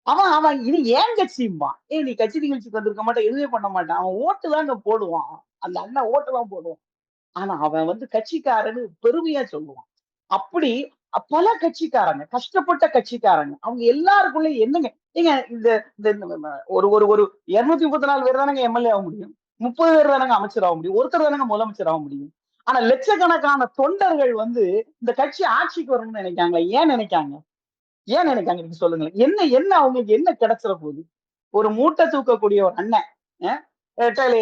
அவன் அவன் இது ஏன் கட்சிம்பான். ஏய் நீ கட்சி நிகழ்ச்சிக்கு வந்திருக்க மாட்ட, எதுவுமே பண்ண மாட்டான். அவன் ஓட்டு தாங்க போடுவான். அந்த அண்ணன் ஓட்டு தான் போடுவான். ஆனா அவன் வந்து கட்சிக்காரன்னு பெருமையா சொல்லுவான். அப்படி பல கட்சிக்காரங்க, கஷ்டப்பட்ட கட்சிக்காரங்க. அவங்க எல்லாருக்குள்ளயும் என்னங்க ஏங்க இந்த இந்த இந்த ஒரு ஒரு ஒரு 234 பேர் தானங்க எம்எல்ஏ ஆக முடியும். 30 பேர் தானங்க அமைச்சர் ஆக முடியும். ஒருத்தர் தானங்க முதலமைச்சர் ஆக முடியும். ஆனா லட்சக்கணக்கான தொண்டர்கள் வந்து இந்த கட்சி ஆட்சிக்கு வரணும்னு நினைக்காங்களா? ஏன் நினைக்காங்க? ஏன் நினைக்காங்க நீங்க சொல்லுங்களேன். என்ன என்ன அவங்களுக்கு என்ன கிடைச்சிற போகுது? ஒரு மூட்டை தூக்கக்கூடிய ஒரு அண்ணன். அ ரெட்டையில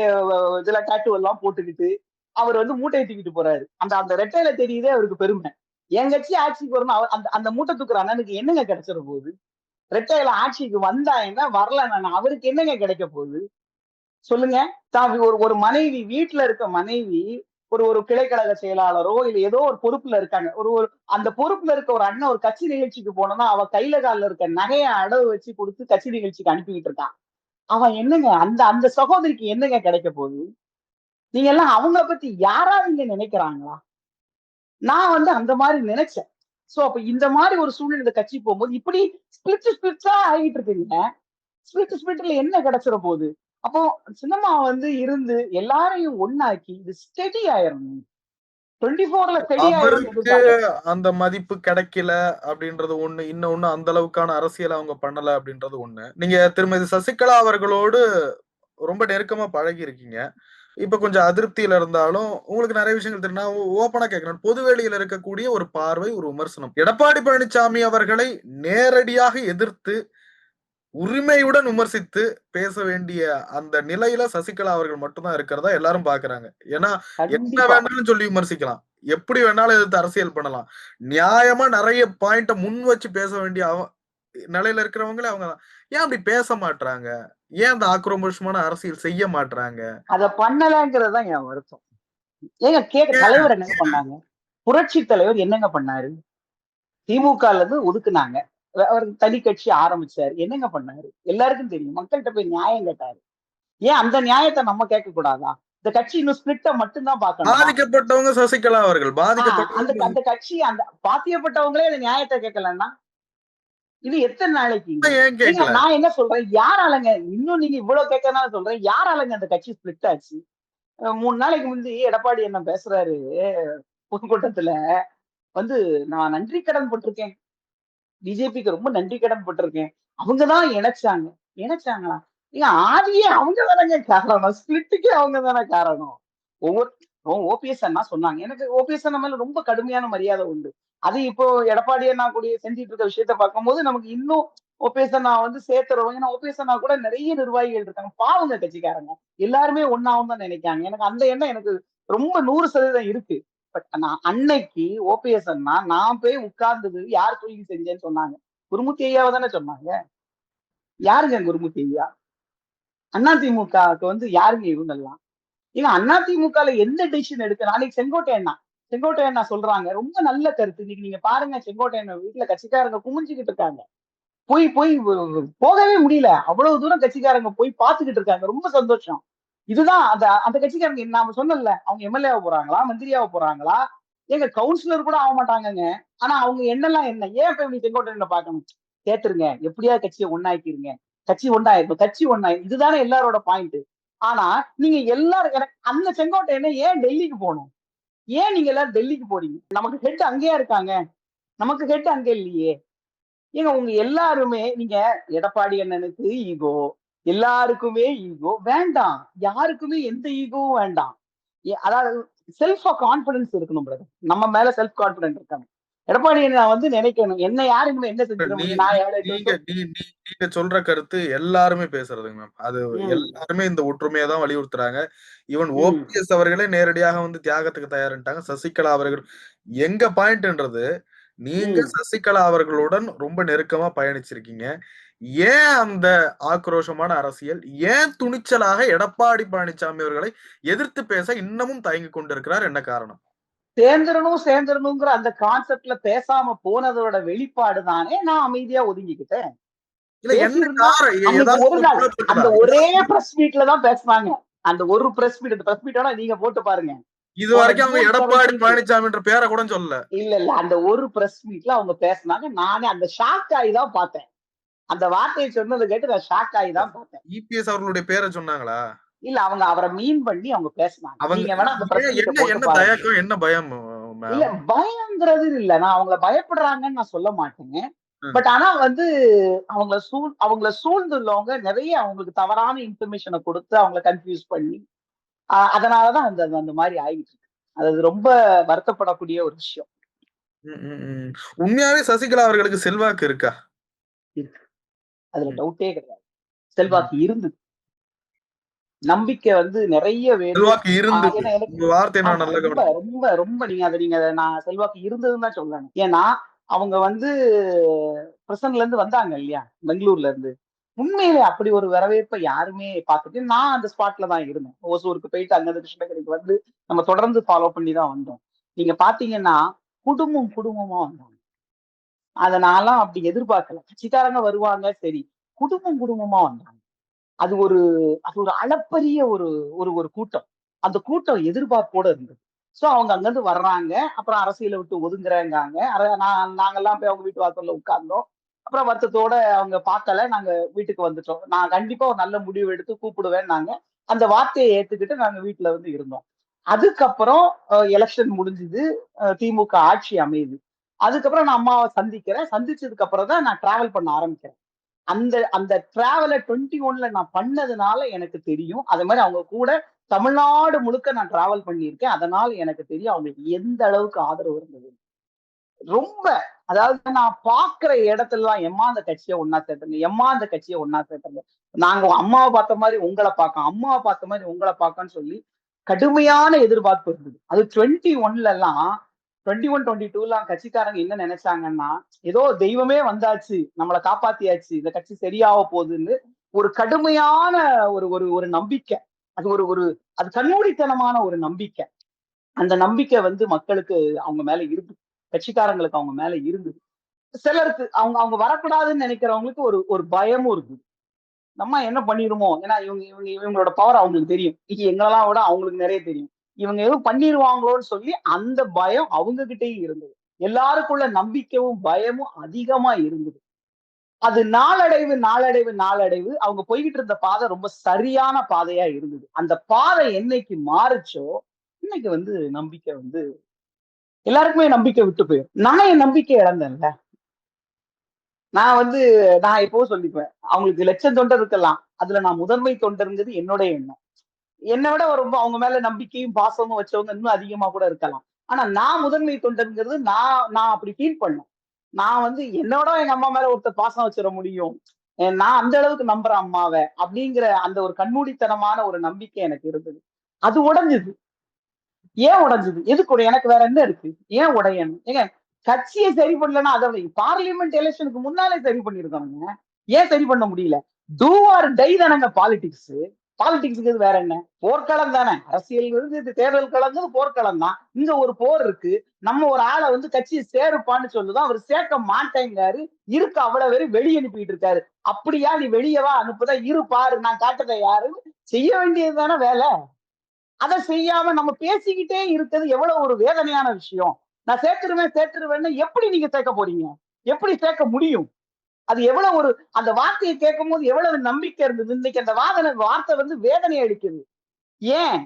இதுல டாட்டூ எல்லாம் போட்டுக்கிட்டு, அவர் வந்து மூட்டைய தூக்கிட்டு போறாரு. அந்த அந்த ரெட்டையில தெரியுதே அவருக்கு பெருமை. என் கட்சி ஆட்சிக்கு வரணும். அந்த அந்த மூட்டை தூக்குற அண்ணனுக்கு என்னங்க கிடைச்சிற போகுது? ரெட்டையில ஆட்சிக்கு வந்தா என்ன? வரலன்னா என்ன? அவருக்கு என்னங்க கிடைக்க போகுது? சொல்லுங்க. தான் ஒரு ஒரு மனைவி வீட்ல இருக்க மனைவி ஒரு ஒரு கிளைக்கழக செயலாளரோ இல்ல ஏதோ ஒரு பொறுப்புல இருக்காங்க. ஒரு ஒரு அந்த பொறுப்புல இருக்க ஒரு அண்ணன் ஒரு கட்சி நிகழ்ச்சிக்கு போனோம்னா, அவ கையில கால்ல இருக்க நகைய அடகு வச்சு குடுத்து கட்சி நிகழ்ச்சிக்கு அனுப்பிக்கிட்டு இருக்கான். அவன் என்னங்க அந்த அந்த சகோதரிக்கு என்னங்க கிடைக்க போகுது? நீங்க எல்லாம் அவங்கள பத்தி யாராவது இங்க நினைக்கிறாங்களா? நான் வந்து அந்த மாரி நினைச்சேன். சோ அப்ப இந்த மாரி ஒரு சூழ்நிலை கட்சி போகும்போது, இப்படி ஸ்பிளிட்டா ஆகிட்டு இருக்குங்க. ஸ்பிளிட்ல என்ன கிடைச்சிற போகுது? அப்போ சின்னம்மா வந்து இருந்து எல்லாரையும் ஒண்ணாக்கி இது ஸ்டெடி ஆயிரணும். 24ல ஸ்டெடி ஆயிரும்னு அவருக்கு எதிர்பார்க்கல. அந்த மதிப்பு கிடைக்கல அப்படின்றது ஒண்ணு. இன்னொன்னு அந்த அளவுக்கான அரசியல் அவங்க பண்ணல அப்படின்றது ஒண்ணு. நீங்க திருமதி சசிகலா அவர்களோடு ரொம்ப நெருக்கமா பழகியிருக்கீங்க. இப்ப கொஞ்சம் அதிருப்தியில இருந்தாலும், உங்களுக்கு நெறைய விஷயங்கள் தெரியும். நான் ஓப்பனா கேட்கிறேன். பொதுவெளியில இருக்கக்கூடிய ஒரு பார்வை, ஒரு விமர்சனம். எடப்பாடி பழனிசாமி அவர்களை நேரடியாக எதிர்த்து, உரிமையுடன் விமர்சித்து பேச வேண்டிய அந்த நிலையில சசிகலா அவர்கள் மட்டும் தான் இருக்கிறதா எல்லாரும் பார்க்குறாங்க. ஏன்னா, என்ன கண்டிப்பா. வேணாலும் சொல்லி விமர்சிக்கலாம். எப்படி வேணாலும் எதிர்த்து அரசியல் பண்ணலாம். நியாயமா நெறைய பாயிண்ட்ட முன் வச்சு பேச வேண்டிய நிலையில இருக்கிறவங்களே அவங்க தான். ஏன் அப்படி பேச மாட்றாங்க? ஏன் அந்த ஆக்ரோமோஷமான அரசியல் செய்ய மாட்றாங்க? அத பண்ணலங்கிறது தான் என் வருத்தம். ஏங்க ஏன் தலைவர் என்னங்க பண்ணாங்க? புரட்சி தலைவர் என்னங்க பண்ணாரு? திமுகல இருந்து ஒதுக்குனாங்க. அவர் தனி கட்சி ஆரம்பிச்சாரு. என்னங்க பண்ணாரு? எல்லாருக்கும் தெரியும். மக்கள்ட்ட போய் நியாயம் கேட்டாரு. ஏன் அந்த நியாயத்த நம்ம கேட்க கூடாதா? இந்த கட்சி இன்னும் ஸ்பிளிட்ட மட்டும்தான் பார்க்கணுமா? பாதிக்கப்பட்டவங்க சசிகலா அவர்கள். அந்த பாதிக்கப்பட்டவங்க அந்த கட்சி அந்த பாத்தியப்பட்டவங்களே இந்த நியாயத்தை கேட்கலன்னா இது எத்தனை நாளைக்குங்க? ஏன் நீங்க கேட்கல? நான் என்ன சொல்றேன், யாராலங்க இன்னும் நீங்க இவ்வளவு கேட்கறதுனால சொல்றேன், யாராலங்க அந்த கட்சி ஸ்பிளிட் ஆச்சு? 3 நாளைக்கு முந்தி எடப்பாடி என்ன பேசுறாரு பொதுக்கூட்டத்துல வந்து, நான் நன்றி கடன் பட்டிருக்கேன். பிஜேபிக்கு ரொம்ப நன்றி கடன் பட்டிருக்கேன். அவங்கதான் இணைச்சாங்க. இணைச்சாங்களா? ஏங்க ஆதியே அவங்க தானங்க காரணம். ஸ்பிளிட்டுக்கே அவங்க தானே காரணம். ஒவ்வொரு ஓபிஎஸ் அண்ணா சொன்னாங்க. எனக்கு ஓபிஎஸ் அண்ணா மேல ரொம்ப கடுமையான மரியாதை உண்டு. அது இப்போ எடப்பாடி அண்ணா கூட செஞ்சுட்டு இருக்க விஷயத்த பார்க்கும்போது நமக்கு இன்னும் ஓபிஎஸ் அண்ணா வந்து சேர்த்துறோம். ஏன்னா ஓபிஎஸ் அண்ணா கூட நிறைய நிர்வாகிகள் இருக்காங்க. பாவங்க கட்சிக்காரங்க. எல்லாருமே ஒண்ணாவும் தான் நினைக்காங்க. எனக்கு அந்த எண்ணம் எனக்கு ரொம்ப 100% இருக்கு. பட் நான் அன்னைக்கு ஓபிஎஸ் அண்ணா நான் போய் உட்கார்ந்தது யார் சொல்லி செஞ்சேன்னு சொன்னாங்க. குருமூர்த்தி ஐயாவை தானே சொன்னாங்க. யாருங்க குருமூர்த்தி ஐயா? அதிமுகவுக்கு வந்து யாருங்க இவங்கெல்லாம்? ஏங்க அதிமுகல எந்த டிசிஷன் எடுக்க நாளைக்கு செங்கோட்டையன் சொல்றாங்க. ரொம்ப நல்ல கருத்து. இன்னைக்கு நீங்க பாருங்க செங்கோட்டையன் வீட்டுல கட்சிக்காரங்க குமிஞ்சுக்கிட்டு இருக்காங்க. போய் போய் போகவே முடியல. அவ்வளவு தூரம் கட்சிக்காரங்க போய் பார்த்துக்கிட்டு இருக்காங்க. ரொம்ப சந்தோஷம். இதுதான் அந்த அந்த கட்சிக்காரங்க நாம சொன்னல அவங்க எம்எல்ஏவா போறாங்களா, மந்திரியாவா போறாங்களா? ஏங்க கவுன்சிலர் கூட ஆக மாட்டாங்கங்க. ஆனா அவங்க எண்ணெல்லாம் என்ன? ஏன் இப்ப இப்படி செங்கோட்டையனை பார்க்கணும்? கேட்டுருங்க. எப்படியா கட்சியை ஒண்ணாக்கிருங்க. கட்சி ஒண்ணாயிரும். கட்சி ஒண்ணாயிரும். இதுதானே எல்லாரோட பாயிண்ட். ஆனா நீங்க எல்லாரும் எனக்கு அந்த செங்கோட்டையனை ஏன் டெல்லிக்கு போகணும்? ஏன் நீங்க எல்லாரும் டெல்லிக்கு போறீங்க? நமக்கு ஹெட் அங்கேயா இருக்காங்க. நமக்கு ஹெட் அங்க இல்லையே. ஏங்க உங்க எல்லாருமே நீங்க எடப்பாடி அண்ணனுக்கு ஈகோ, எல்லாருக்குமே ஈகோ வேண்டாம். யாருக்குமே எந்த ஈகோவும் வேண்டாம். அதாவது செல்ஃப் கான்பிடன்ஸ் இருக்கணும் பிரதர். நம்ம மேல செல்ஃப் கான்பிடன்ஸ் இருக்கணும். எடப்பாடி நான் வந்து நினைக்கணும் என்ன யாருக்குமே என்ன செஞ்சிட முடியும். நான் நீங்க சொல்ற கருத்து எல்லாருமே பேசுறதுங்க மேம். அது எல்லாருமே இந்த ஒற்றுமையை தான் வலியுறுத்துறாங்க. ஈவன் ஓபிஎஸ் அவர்களே நேரடியாக வந்து தியாகத்துக்கு தயாரிட்டாங்க. சசிகலா அவர்கள் எங்க பாயிண்ட்ன்றது நீங்க சசிகலா அவர்களுடன் ரொம்ப நெருக்கமா பயணிச்சிருக்கீங்க. ஏன் அந்த ஆக்ரோஷமான அரசியல்? ஏன் துணிச்சலாக எடப்பாடி பழனிசாமி அவர்களை எதிர்த்து பேச இன்னமும் தயங்கிக் கொண்டிருக்கிறார்? என்ன காரணம்? சேர்ந்துடணுங்கிற அந்த கான்செப்ட்ல பேசாம போனதோட வெளிப்பாடு தானே நான் அமைதியா ஒதுங்கிக்கிட்டேன். ஒரு நாள் அந்த ஒரே பிரஸ் மீட்ல தான் பேசினாங்க. அந்த ஒரு பிரஸ் மீட், அந்த பிரஸ் மீட்டோட நீங்க போட்டு பாருங்க. இது வரைக்கும் அவங்க எடப்பாடி பழனிசாமின்ற பேரை கூட சொல்லல. இல்ல அந்த ஒரு பிரஸ் மீட்ல அவங்க பேசினாங்க. நானே அந்த ஷாக் ஆகி தான் பார்த்தேன். அந்த வார்த்தையை சொன்னதை கேட்டு நான் ஷாக் ஆகி தான் பார்த்தேன். இபிஎஸ் அவர்களுடைய பேரை சொன்னாங்களா? இல்ல அவங்க அவரை மீன் பண்ணி அவங்க பேசினாங்க. நீங்க வேணா அந்த பிரஸ் மீட் போட்டு பாருங்க. என்ன தயக்கம், என்ன பயம்? இல்ல பயம்ங்கிறது இல்ல. நான் அவங்கள பயப்படுறாங்கன்னு நான் சொல்ல மாட்டேங்க. பட் ஆனா வந்து அவங்கள சூழ்ந்துள்ளவங்க நிறைய அவங்களுக்கு தவறான இன்ஃபர்மேஷனை கொடுத்து அவங்கள கன்ஃபியூஸ் பண்ணி அதனாலதான் அந்த மாதிரி ஆயிட்டு இருக்கு. அது ரொம்ப வருத்தப்படக்கூடிய ஒரு விஷயம். உண்மையாவே சசிகலா அவர்களுக்கு செல்வாக்கு இருக்கா? இருக்கு. அதுல டவுட்டே கிடையாது. செல்வாக்கு இருந்தது. நம்பிக்கை வந்து நிறைய ரொம்ப ரொம்ப நீங்க நான் செல்வாக்கு இருந்ததுன்னு தான் சொல்லணும். ஏன்னா அவங்க வந்து பிரசன்ல இருந்து வந்தாங்க இல்லையா, பெங்களூர்ல இருந்து. உண்மையிலே அப்படி ஒரு வரவேற்பை யாருமே பார்த்துட்டு நான் அந்த ஸ்பாட்ல தான் இருந்தேன். ஓசூருக்கு போயிட்டு அங்க கிருஷ்ணகிரிக்கு வந்து நம்ம தொடர்ந்து ஃபாலோ பண்ணி தான் வந்தோம். நீங்க பாத்தீங்கன்னா குடும்பமா வந்தாங்க. அதனால அப்படி எதிர்பார்க்கல. கட்சிக்காரங்க வருவாங்க சரி, குடும்பமா வந்தாங்க. அது ஒரு அளப்பரிய ஒரு கூட்டம். அந்த கூட்டம் எதிர்பார்ப்போட இருந்தது. சோ அவங்க அங்கிருந்து வர்றாங்க. அப்புறம் அரசியலை விட்டு ஒதுங்குறேங்காங்க. நாங்கெல்லாம் போய் அவங்க வீட்டு வாசல்ல உட்கார்ந்தோம். அப்புறம் வருத்தத்தோட அவங்க பார்க்கல. நாங்க வீட்டுக்கு வந்துட்டோம். நான் கண்டிப்பா ஒரு நல்ல முடிவு எடுத்து கூப்பிடுவேன்னாங்க. அந்த வார்த்தையை ஏத்துக்கிட்டு நாங்க வீட்டுல வந்து இருந்தோம். அதுக்கப்புறம் எலெக்ஷன் முடிஞ்சுது. திமுக ஆட்சி அமையுது. அதுக்கப்புறம் நான் அம்மாவை சந்திக்கிறேன். சந்திச்சதுக்கு அப்புறம் தான் நான் டிராவல் பண்ண ஆரம்பிக்கிறேன். அந்த டிராவல 21ல நான் பண்ணதுனால எனக்கு தெரியும். அது மாதிரி அவங்க கூட தமிழ்நாடு முழுக்க நான் டிராவல் பண்ணியிருக்கேன். அதனால எனக்கு தெரியும் அவங்களுக்கு எந்த அளவுக்கு ஆதரவு இருந்தது. ரொம்ப அதாவது நான் பாக்குற இடத்துலலாம் எம்மா அந்த கட்சியை ஒன்னா சேர்த்துங்க, எம்மா அந்த கட்சியை ஒன்னா சேர்த்துங்க. நாங்க அம்மாவை பார்த்த மாதிரி உங்களை பார்க்க, அம்மாவை பார்த்த மாதிரி உங்களை பார்க்கன்னு சொல்லி கடுமையான எதிர்பார்ப்பு இருந்தது. அது 21ல எல்லாம் 21, 22லாம் கட்சிக்காரங்க என்ன நினைச்சாங்கன்னா, ஏதோ தெய்வமே வந்தாச்சு, நம்மளை காப்பாத்தியாச்சு, இந்த கட்சி சரியாக போகுதுன்னு ஒரு கடுமையான ஒரு நம்பிக்கை. அது அது கண்மூடித்தனமான ஒரு நம்பிக்கை. அந்த நம்பிக்கை வந்து மக்களுக்கு அவங்க மேல இருந்து, கட்சிக்காரங்களுக்கு அவங்க மேல இருந்தது. சிலருக்கு அவங்க வரக்கூடாதுன்னு நினைக்கிறவங்களுக்கு ஒரு பயமும் இருக்குது. நம்ம என்ன பண்ணிருமோ, ஏன்னா இவங்களோட பவர் அவங்களுக்கு தெரியும். எங்களெல்லாம் விட அவங்களுக்கு நிறைய தெரியும். இவங்க எதுவும் பண்ணிருவாங்களோன்னு சொல்லி அந்த பயம் அவங்க கிட்டயும் இருந்தது. எல்லாருக்குள்ள நம்பிக்கையும் பயமும் அதிகமா இருந்தது. அது நாளடைவு அவங்க போய்கிட்டு இருந்த பாதை ரொம்ப சரியான பாதையா இருந்தது. அந்த பாதை என்னைக்கு மாறுச்சோ, இன்னைக்கு வந்து நம்பிக்கை வந்து எல்லாருக்குமே நம்பிக்கை விட்டு போயிரும். நான் என் நம்பிக்கை இழந்தேன்ல. நான் வந்து நான் எப்பவும் சொல்லிக்குவேன். அவங்களுக்கு லட்சம் தொண்டர் இருக்கலாம். அதுல நான் முதன்மை தொண்டர்ங்கிறது என்னோட எண்ணம். என்ன விட ரொம்ப அவங்க மேல நம்பிக்கையும் பாசமும் வச்சவங்க இன்னும் அதிகமா கூட இருக்கலாம். ஆனா நான் முதன்மை தொண்டர்ங்கிறது நான் நான் அப்படி ஃபீல் பண்ணேன். நான் வந்து என்னோட எங்க அம்மா மேல ஒருத்தர் பாசம் வச்சிட முடியும். நான் அந்த அளவுக்கு நம்புறேன் அம்மாவ. அப்படிங்கிற அந்த ஒரு கண்மூடித்தனமான ஒரு நம்பிக்கை எனக்கு இருந்தது. அது உடைஞ்சது. ஏன் உடைஞ்சது? எதுக்கு எனக்கு வேற என்ன இருக்கு? ஏன் உடையணும்? ஏங்க கட்சியை சரி பண்ணலன்னா அதை பார்லிமெண்ட் எலெக்ஷனுக்கு முன்னாலே சரி பண்ணிருக்காங்க. ஏன் சரி பண்ண முடியல? டூ ஆர் டை தானங்க பாலிடிக்ஸ். பாலிடிக்ஸ்க்கு வேற என்ன? போர்க்களம் தானே. அரசியல் இது தேர்தல் களங்கிறது போர்க்களம் தான். இங்க ஒரு போர் இருக்கு. நம்ம ஒரு ஆளை வந்து கட்சியை சேருப்பான்னு சொல்லுதான். அவர் சேர்க்க மாட்டேங்காரு. இருக்கு அவ்வளவு பேரும் வெளியே அனுப்பிட்டு இருக்காரு. அப்படியா நீ வெளியவா அனுப்புதா? இரு பாரு நான் காட்டுறத யாருன்னு செய்ய வேண்டியது தானே வேலை. அதை செய்யாம நம்ம பேசிக்கிட்டே இருக்கிறது எவ்வளவு ஒரு வேதனையான விஷயம். நான் சேர்த்துருவேன்னு எப்படி நீங்க சேர்க்க போறீங்க? எப்படி சேர்க்க முடியும்? அது எவ்வளவு ஒரு அந்த வார்த்தையை கேட்கும் போது எவ்வளவு நம்பிக்கை இருந்தது. இன்னைக்கு அந்த வார்த்தை வந்து வேதனை அளிக்குது. ஏன்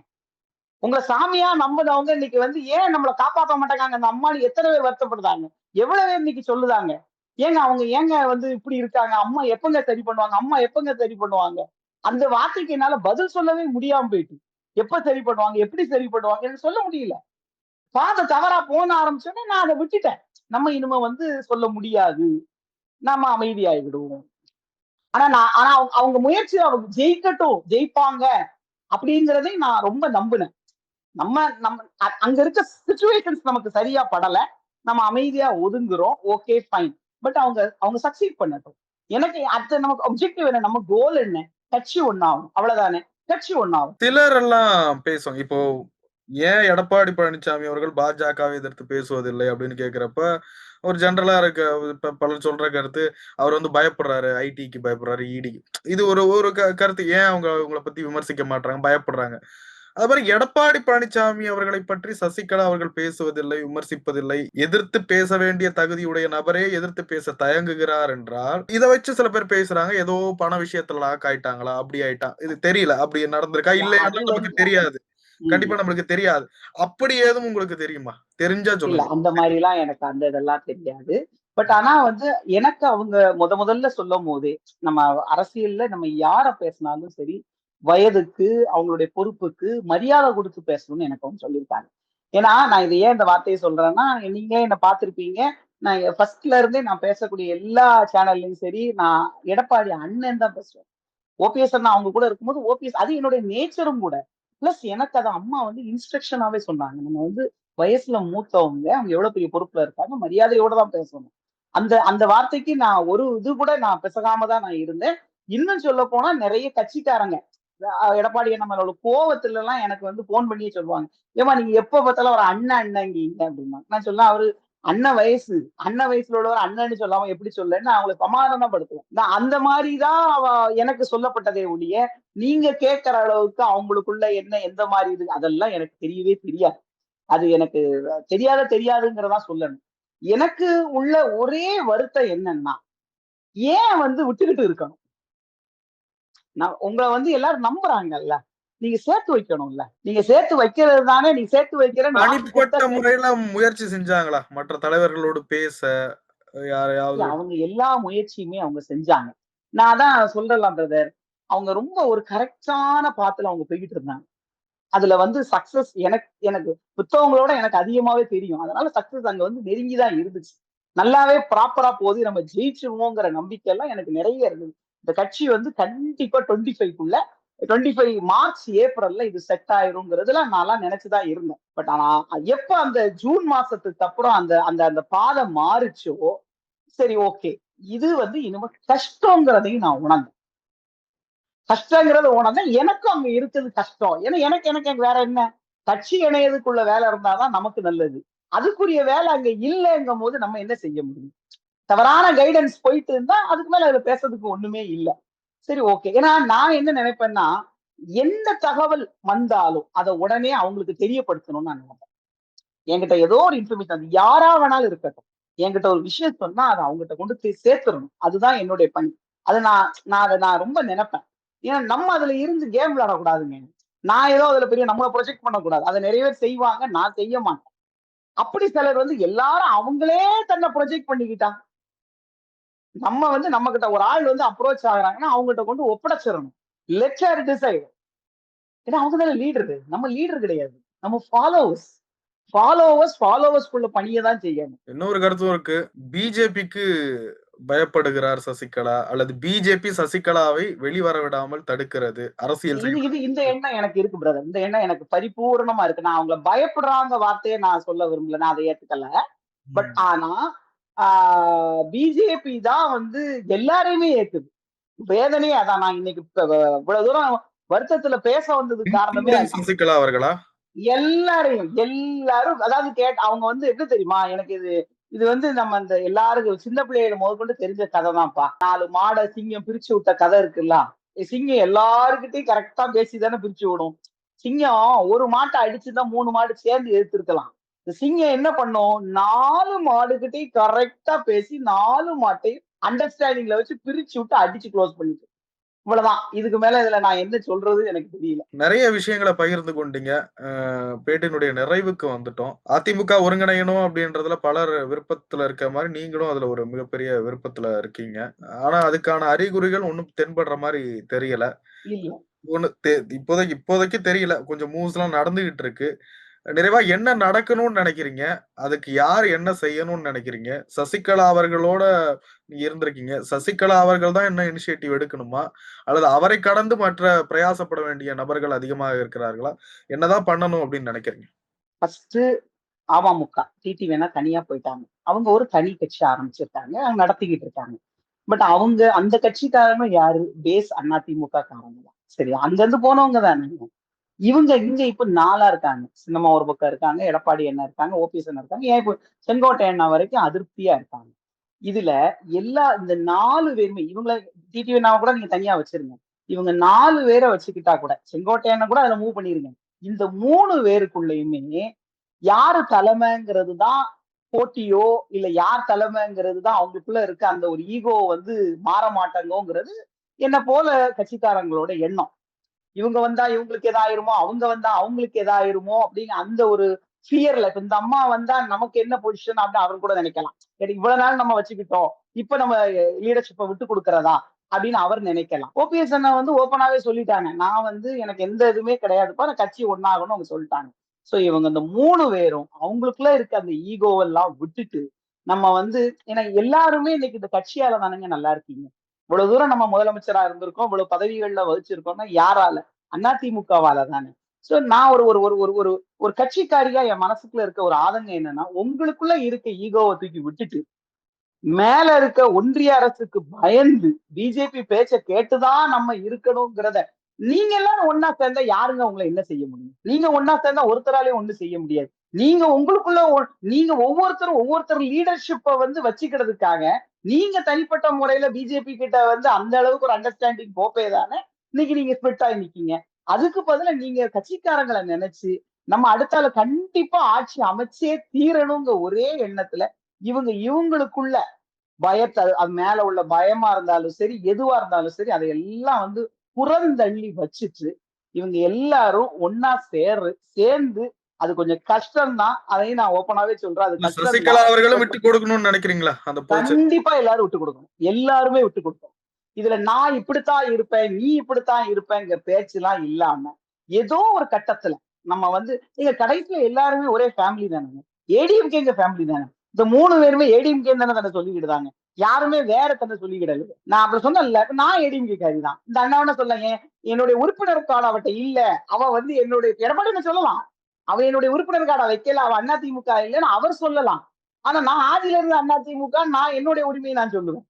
உங்களை சாமியா நம்பினவங்க இன்னைக்கு வந்து ஏன் நம்மளை காப்பாற்ற மாட்டாங்க அந்த அம்மானு எத்தனை பேர் வருத்தப்படுதாங்க? எவ்வளவு பேர் இன்னைக்கு சொல்லுதாங்க? ஏங்க அவங்க ஏங்க வந்து இப்படி இருக்காங்க? அம்மா எப்பங்க சரி பண்ணுவாங்க? அம்மா எப்பங்க சரி பண்ணுவாங்க? அந்த வார்த்தைக்கு என்னால பதில் சொல்லவே முடியாம போயிட்டு. எப்ப சரி பண்ணுவாங்க? எப்படி சரி பண்ணுவாங்க? எனக்கு சொல்ல முடியல. பாதை தவறா போன ஆரம்பிச்சோன்னே நான் அதை விட்டுட்டேன். நம்ம இனிமே வந்து சொல்ல முடியாது. நாம அமைதியாகிடுவோம். ஆனா அவங்க முயற்சி அவங்க ஜெயிக்கட்டும், ஜெயிப்பாங்க அப்படிங்கிறதை நான் ரொம்ப நம்பினேன். நம்ம நம்ம அங்க இருக்க சிச்சுவேஷன்ஸ் நமக்கு சரியா படல. நம்ம அமைதியா ஒதுங்குறோம். Okay fine. பட் அவங்க அவங்க சக்சீட் பண்ணட்டும். எனக்கு அடுத்த நமக்கு அப்ஜெக்டிவ் என்ன? நம்ம கோல் என்ன? கட்சி ஒண்ணாகும். அவ்வளவுதானே. கட்சி ஒண்ணாகும். சிலர் எல்லாம் பேசுவாங்க. இப்போ ஏன் எடப்பாடி பழனிசாமி அவர்கள் பாஜகவை எதிர்த்து பேசுவதில்லை அப்படின்னு கேட்கிறப்ப, ஒரு ஜெனரலா இருக்க இப்ப பலர் சொல்ற கருத்து, அவர் வந்து பயப்படுறாரு. ஐடிக்கு பயப்படுறாரு, இடிக்கு. இது ஒரு ஒரு கருத்து. ஏன் அவங்க அவங்கள பத்தி விமர்சிக்க மாட்றாங்க, பயப்படுறாங்க. அது மாரி எடப்பாடி பழனிசாமி அவர்களைப் பற்றி சசிகலா அவர்கள் பேசுவதில்லை, விமர்சிப்பதில்லை. எதிர்த்து பேச வேண்டிய தகுதியுடைய நபரே எதிர்த்து பேச தயங்குகிறார் என்றால், இத வச்சு சில பேர் பேசுறாங்க. ஏதோ பண விஷயத்துல லாக் ஆயிட்டாங்களா? அப்படி ஆயிட்டான். இது தெரியல. அப்படி நடந்திருக்கா? இல்லையா? அது நமக்கு வந்து தெரியாது. ம். கண்டிப்பா நம்மளுக்கு தெரியாது. அப்படி ஏதும் உங்களுக்கு தெரியுமா? தெரிஞ்சா இல்ல சொல்லுங்க. அந்த மாதிரி எல்லாம் எனக்கு அந்த இதெல்லாம் தெரியாது. பட் ம். ஆனா வந்து எனக்கு அவங்க முதல்ல சொல்லும் போதே நம்ம அரசியல்ல நம்ம யார பேசினாலும் சரி வயதுக்கு அவங்களுடைய பொறுப்புக்கு மரியாதை கொடுத்து பேசணும்னு எனக்கு அவங்க சொல்லியிருக்காங்க. ஏன்னா நான் இது ஏன் இந்த வார்த்தையை சொல்றேன்னா நீங்களே என்ன பார்த்திருப்பீங்க. நான் ஃபர்ஸ்ட்ல இருந்தே நான் பேசக்கூடிய எல்லா சேனல்லையும் சரி நான் எடப்பாடி அண்ணன் தான் பேசுவேன். ஓபிஎஸ் அண்ணா அவங்க கூட இருக்கும்போது ஓபிஎஸ் அது என்னுடைய நேச்சரும் கூட. பிளஸ் எனக்கு அது அம்மா வந்து இன்ஸ்ட்ரக்ஷனாவே சொன்னாங்க. நம்ம வந்து வயசுல மூத்தவங்க, அவங்க எவ்வளவு பெரிய பொறுப்புல இருக்காங்க, மரியாதையோட தான் பேசணும். அந்த அந்த வார்த்தைக்கு நான் ஒரு இது கூட நான் பிசகாம தான் நான் இருந்தேன். இன்னும் சொல்ல போனா நிறைய கட்சிக்காரங்க எடப்பாடி நம்மளோட கோவத்துல எல்லாம் எனக்கு வந்து போன் பண்ணியே சொல்லுவாங்க. ஏமா நீங்க எப்ப பார்த்தாலும் ஒரு அண்ணன் அண்ணங்கீங்க அப்படின்னா நான் சொல்லுவேன் அவரு அண்ணன் வயசுல உள்ளவர் அண்ணன்னு சொல்லாம எப்படி சொல்லன்னு நான் அவங்களை சமாதானப்படுத்துவேன். நான் அந்த மாதிரிதான் எனக்கு சொல்லப்பட்டதே ஒழிய நீங்க கேட்கிற அளவுக்கு அவங்களுக்குள்ள என்ன எந்த மாதிரி இது அதெல்லாம் எனக்கு தெரியவே தெரியாது. அது எனக்கு தெரியாதுங்கிறதா சொல்லணும். எனக்கு உள்ள ஒரே வருத்தம் என்னன்னா ஏன் வந்து விட்டுக்கிட்டு இருக்கணும். நான் உங்களை வந்து எல்லாரும் நம்புறாங்கல்ல. நீங்க சேர்த்து வைக்கணும்ல. நீங்க சேர்த்து வைக்கிறது தானே நீ சேர்த்து வைக்கிறேன்னு வாக்கு கொடுத்தா தனிப்பட்ட முறையில முயற்சி செஞ்சாங்களா? மற்ற தலைவர்களோடு பேச இல்ல யாரையாவது? அவங்க எல்லா முயற்சியுமே அவங்க செஞ்சாங்க. நான் அதான் சொல்றேன்ல பிரதர். அவங்க ரொம்ப ஒரு கரெக்டான பாத்துல அவங்க போய்கிட்டு இருந்தாங்க. அதுல வந்து சக்சஸ் எனக்கு எனக்கு புத்தகங்களோட எனக்கு அதிகமாவே தெரியும். அதனால சக்சஸ் அங்க வந்து நெருங்கிதான் இருந்துச்சு. நல்லாவே ப்ராப்பரா போது நம்ம ஜெயிச்சிருவோங்கிற நம்பிக்கை எல்லாம் எனக்கு நிறைய இருந்தது. இந்த கட்சி வந்து கண்டிப்பா 25க்குள்ள 25 மார்ச் ஏப்ரல்ல இது செட் ஆயிருங்கிறதுல நான்லாம் நினைச்சுதான் இருந்தேன். பட் ஆனா எப்ப அந்த ஜூன் மாசத்துக்கு அப்புறம் அந்த அந்த அந்த பாதை மாறுச்சோ சரி ஓகே. இது வந்து இனிமே கஷ்டங்கிறதையும் நான் உணர்ந்தேன். கஷ்டங்கிறது உணர்ந்தேன். எனக்கும் அங்க இருக்குது கஷ்டம். ஏன்னா எனக்கு எனக்கு வேற என்ன? கட்சி இணையதுக்குள்ள வேலை இருந்தாதான் நமக்கு நல்லது. அதுக்குரிய வேலை அங்க இல்லங்கும் போது நம்ம என்ன செய்ய முடியும்? தவறான கைடன்ஸ் போயிட்டு இருந்தா அதுக்கு மேல அதுல பேசுறதுக்கு ஒண்ணுமே இல்ல. சரி, ஓகே. ஏன்னா நான் என்ன நினைப்பேன்னா, எந்த தகவல் வந்தாலும் அத உடனே அவங்களுக்கு தெரியப்படுத்தணும்னு நான் நினைப்பேன். என்கிட்ட ஏதோ ஒரு இன்ஃபர்மேஷன் அது யாரா வேணாலும் இருக்கட்டும். என்கிட்ட ஒரு விஷயம் சொன்னா அத அவங்ககிட்ட கொண்டு போய் சேர்த்துறணும். அதுதான் என்னுடைய பணி. அத நான் ரொம்ப நினைப்பேன். ஏன்னா நம்ம அதுல இருந்து கேம் விளையாடக்கூடாதுங்க. நான் ஏதோ அதுல பெரிய நம்மள ப்ரொஜெக்ட் பண்ணக்கூடாது. அத நிறைய பேர் செய்வாங்க. நான் செய்ய மாட்டேன். அப்படி சிலர் வந்து எல்லாரும் அவங்களே தன்னை ப்ரொஜெக்ட் பண்ணிக்கிட்டா, நம்ம வந்து நம்மகிட்ட ஒரு ஆள் வந்து அப்ரோச் ஆகுறாங்கன்னா, அவங்ககிட்ட கொண்டு ஒப்படைச்சிரணும். Let her decide. ஏன்னா அவங்க தானே லீடரு. நம்ம லீடர் கிடையாது. நம்ம ஃபாலோவர்ஸ். ஃபாலோவர்ஸ்க்குள்ள பணிய தான் செய்யணும். இன்னொரு கருத்தும் இருக்கு. பிஜேபிக்கு பயப்படுகிறார் சசிகலா அல்லது பிஜேபி சசிகலாவை வெளிவர விடாமல் தடுக்கிறது. அரசியல் இது இது இந்த எண்ணம் எனக்கு இருக்கு பிரதர். இந்த எண்ணம் எனக்கு பரிபூரணமா இருக்கு. நான் அவங்கள பயப்படுறாங்க வார்த்தைய நான் சொல்ல விரும்பல. நான் அத ஏத்துக்கல. பட் ம். ஆனா, ஆ பிஜேபி தான் வந்து எல்லாரையுமே ஏத்துது. வேதனையே அதான். நான் இன்னைக்கு இவ்வளவு தூரம் வருத்தத்துல பேச வந்ததுக்கு காரணமே இன்க்ளூடிங் அதுதான். சசிகலா அவர்களா? எல்லாரும் அதாவது அவங்க வந்து எப்படி தெரியுமா? எனக்கு இது இது வந்து நம்ம அந்த எல்லாருக்கும் சின்ன பிள்ளைகள முதற்கொண்டு தெரிஞ்ச கதை தான்ப்பா. 4 மாட சிங்கம் பிரிச்சு விட்ட கதை இருக்குல்ல. சிங்கம் எல்லார்கிட்டயும் கரெக்ட்டா பேசி தானே பிரிச்சு விடும். சிங்கம் ஒரு மாட்ட அடிச்சுதான் 3 மாடு சேர்ந்து எதிர்த்திருக்கலாம். இந்த சிங்கம் என்ன பண்ணும்? 4 மாடுகிட்டயும் கரெக்ட்டா பேசி 4 மாட்டையும் அண்டர்ஸ்டாண்டிங்ல வச்சு பிரிச்சு விட்டு அடிச்சு க்ளோஸ் பண்ணிட்டு. இவ்வளவுதான். இதுக்கு மேல இதுல நான் என்ன சொல்றது எனக்கு தெரியல. நெறைய விஷயங்கள பகிர்ந்து கொண்டீங்க. பேட்டியினுடைய நிறைவுக்கு வந்துட்டோம். அதிமுக ஒருங்கிணையணும் அப்படின்றதுல பலர் விருப்பத்துல இருக்க மாரி, நீங்களும் அதுல ஒரு மிகப்பெரிய விருப்பத்துல இருக்கீங்க. ஆனா, அதுக்கான அறிகுறிகள் ஒண்ணும் தென்படுற மாரி தெரியல. இல்ல. ஒண்ணு இப்போதைக்கு இப்போதைக்கு தெரியல. கொஞ்சம் மூவ்ஸ்லாம் நடந்துகிட்டு இருக்கு. நிறைவா என்ன நடக்கணும்னு நெனைக்கிறீங்க? அதுக்கு யார் என்ன செய்யணும்னு நெனைக்கிறீங்க? சசிகலா அவர்களோட நீங்க இருந்திருக்கீங்க. சசிகலா அவர்கள் தான் என்ன இனிஷியேட்டிவ் எடுக்கணுமா? அல்லது அவரை கடந்து மற்ற பிரயாசப்பட வேண்டிய நபர்கள் அதிகமாக இருக்கிறார்களா? என்னதான் பண்ணணும் அப்படின்னு நெனைக்கிறீங்க? ஃபர்ஸ்ட்டு அமமுக. டிடிவி வேணா தனியா போயிட்டாங்க. அவங்க ஒரு தனி கட்சி ஆரம்பிச்சிருக்காங்க. அவங்க நடத்திக்கிட்டு இருக்காங்க. பட் அவங்க அந்த கட்சிக்காரங்க யாரு? பேஸ் அதிமுக காரங்க தான். சரி, அங்கிருந்து போனவங்க தானே. இவங்க இங்க இப்ப 4ஆ இருக்காங்க. சின்னம்மா ஒரு பக்கம் இருக்காங்க. எடப்பாடி அண்ணா இருக்காங்க. ஓபிஎஸ் அண்ணா இருக்காங்க. ஏன் இப்போ செங்கோட்டை அண்ணா வரைக்கும் அதிருப்தியா இருக்காங்க. இதுல இந்த 4 பேருமே இவங்கள டிடிவி அண்ணாவ கூட நீங்க தனியா வச்சிருங்க. இவங்க 4 பேர வச்சுக்கிட்டா கூட செங்கோட்டை அண்ணா கூட அதுல மூவ் பண்ணிருங்க. இந்த 3 பேருக்குள்ளயுமே யாரு தலைமைங்கிறது தான் போட்டியோ, இல்ல யார் தலைமைங்கிறது தான் அவங்களுக்குள்ள இருக்க அந்த ஒரு ஈகோ வந்து மாற மாட்டாங்கோங்கிறது என்ன போல கட்சிக்காரங்களோட எண்ணம். இவங்க வந்தா இவங்களுக்கு எதாயிருமோ, அவங்க வந்தா அவங்களுக்கு எதாயிருமோ அப்படின்னு அந்த ஒரு ஃபியர்ல இப்ப இந்த அம்மா வந்தா நமக்கு என்ன பொசிஷன் அப்படின்னு அவர் கூட நினைக்கலாம். சரி இவ்வளவு நாள் நம்ம வச்சுக்கிட்டோம். இப்ப நம்ம லீடர்ஷிப்ப விட்டு கொடுக்கறதா அப்படின்னு அவர் நினைக்கலாம். ஓபிஎஸ் அண்ணா வந்து ஓப்பனாவே சொல்லிட்டாங்க. நான் வந்து எனக்கு எந்த இதுவுமே கிடையாதுப்பா. நான் கட்சி ஒண்ணாகணும்னு அவங்க சொல்லிட்டாங்க. சோ இவங்க இந்த 3 பேரும் அவங்களுக்குள்ள இருக்க அந்த ஈகோவெல்லாம் விட்டுட்டு நம்ம வந்து ஏன்னா எல்லாருமே இன்னைக்கு இந்த கட்சியால தானங்க நல்லா இருக்கீங்க. இவ்வளவு தூரம் நம்ம முதலமைச்சரா இருந்திருக்கோம். இவ்வளவு பதவிகள்ல வகிச்சிருக்கோம்னா யாரால? அதிமுகவால தானே. சோ நான் ஒரு ஒரு ஒரு ஒரு ஒரு ஒரு கட்சிக்காரியா என் மனசுக்குள்ள இருக்க ஒரு ஆதங்கம் என்னன்னா, உங்களுக்குள்ள இருக்க ஈகோவ தூக்கி விட்டுட்டு, மேல இருக்க ஒன்றிய அரசுக்கு பயந்து பிஜேபி பேச்ச கேட்டுதான் நம்ம இருக்கணுங்கிறத நீங்க எல்லாரும் ஒண்ணா சேர்ந்தா யாருங்க உங்களை என்ன செய்ய முடியும்? நீங்க ஒண்ணா சேர்ந்தா ஒருத்தராலையும் ஒண்ணும் செய்ய முடியாது. நீங்க உங்களுக்குள்ள நீங்க ஒவ்வொருத்தரும் ஒவ்வொருத்தர் லீடர்ஷிப்ப வந்து வச்சுக்கிறதுக்காக நீங்க தனிப்பட்ட முறையில பிஜேபி கிட்ட வந்து அந்த அளவுக்கு ஒரு அண்டர்ஸ்டாண்டிங் போப்பேதானே இன்னைக்கு நீங்க ஸ்பிளிட் ஆகி நிக்கீங்க. அதுக்கு பதிலா நீங்க கட்சிக்காரங்களை நினைச்சு நம்ம அடுத்தால கண்டிப்பா ஆட்சி அமைச்சே தீரணுங்க ஒரே எண்ணத்துல இவங்களுக்குள்ள பயத்தை அது மேல உள்ள பயமா இருந்தாலும் சரி எதுவா இருந்தாலும் சரி அதையெல்லாம் வந்து புறந்தள்ளி வச்சுட்டு இவங்க எல்லாரும் ஒன்னா சேர்ந்து அது கொஞ்சம் கஷ்டம் தான். அதையும் நான் ஓப்பனாவே சொல்றேன். அது கஷ்டம் சசிகலா தான். அவர்களும் விட்டு கொடுக்கணும்னு நெனைக்கிறீங்களா? அந்த பொசிஷன். கண்டிப்பா எல்லாரும் விட்டு கொடுக்கணும். எல்லாருமே விட்டு கொடுக்கணும். இதுல நான் இப்படித்தான் இருப்பேன், நீ இப்படித்தான் இருப்பேங்கிற பேச்செல்லாம் இல்லாம, ஏதோ ஒரு கட்டத்துல நம்ம வந்து நீங்க கடைசியில எல்லாருமே ஒரே ஃபேமிலி தானங்க. ஏடிஎம்கேங்க ஃபேமிலி தானே. இந்த 3 பேருமே ஏடிஎம்கே தானே தன்னை சொல்லிக்கிடுதாங்க. யாருமே வேற தன்னை சொல்லிக்கிடல. நான் அப்படி சொன்னேன்ல, நான் ஏடிஎம்கே காரி தான். இந்த அண்ணா சொல்ல என்னுடைய உறுப்பினர் கார்டு அவட்ட இல்ல. அவ வந்து என்னுடைய எடப்பாடி சொல்லலாம். அவ என்னுடைய உறுப்பினர் கார்டை வைக்கல. அவ அதிமுக இல்லைன்னு அவர் சொல்லலாம். ஆனா நான் ஆதியில இருந்து அதிமுக நான் என்னுடைய உரிமையை நான் சொல்லுவேன்.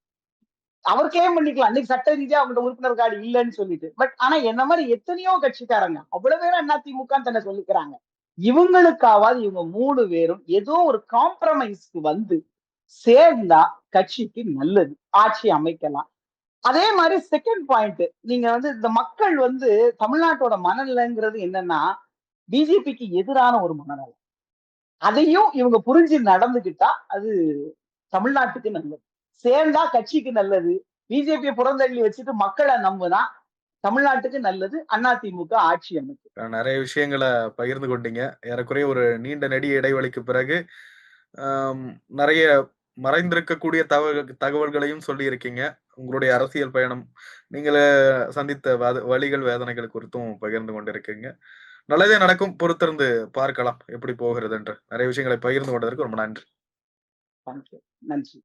அவர் கிளைம் பண்ணிக்கலாம். இன்னைக்கு சட்ட ரீதியா அவங்கள்ட்ட உறுப்பினர் கார்டு இல்லன்னு சொல்லிட்டு. பட் ஆனா என்ன மாரி எத்தனையோ கட்சிக்காரங்க அவ்வளவு பேர் அதிமுகன்னு தன்னை சொல்லிக்கிறாங்க. இவங்களுக்காவது இவங்க 3 பேரும் ஏதோ ஒரு காம்ப்ரமைஸ்க்கு வந்து சேர்ந்தா கட்சிக்கு நல்லது. ஆட்சி அமைக்கலாம். அதே மாதிரி செகண்ட் பாயிண்ட், நீங்க இந்த மக்கள் தமிழ்நாட்டோட மனநிலைங்கிறது என்னன்னா, பிஜேபிக்கு எதிரான ஒரு மனநிலை. அதையும் இவங்க புரிஞ்சு நடந்துகிட்டா அது தமிழ்நாட்டுக்கு நல்லது. சேர்ந்தா கட்சிக்கு நல்லது. பிஜேபியை புறந்தள்ளி வச்சுட்டு மக்களை நம்புனா தமிழ்நாட்டுக்கு நல்லது. அதிமுக ஆட்சி அமைக்கும். நிறைய விஷயங்களை பகிர்ந்து கொண்டீங்க. ஏறக்குறைய ஒரு நீண்ட நெடிய இடைவெளிக்கு பிறகு நிறைய மறைந்திருக்கக்கூடிய தகவல்களையும் சொல்லி இருக்கீங்க. உங்களுடைய அரசியல் பயணம், நீங்கள சந்தித்த வழிகள், வேதனைகள் குறித்தும் பகிர்ந்து கொண்டிருக்கீங்க. நல்லதே நடக்கும். பொறுத்திருந்து பார்க்கலாம் எப்படி போகிறது என்று. நிறைய விஷயங்களை பகிர்ந்து கொண்டதற்கு ரொம்ப நன்றி. தேங்க்யூ. நன்றி.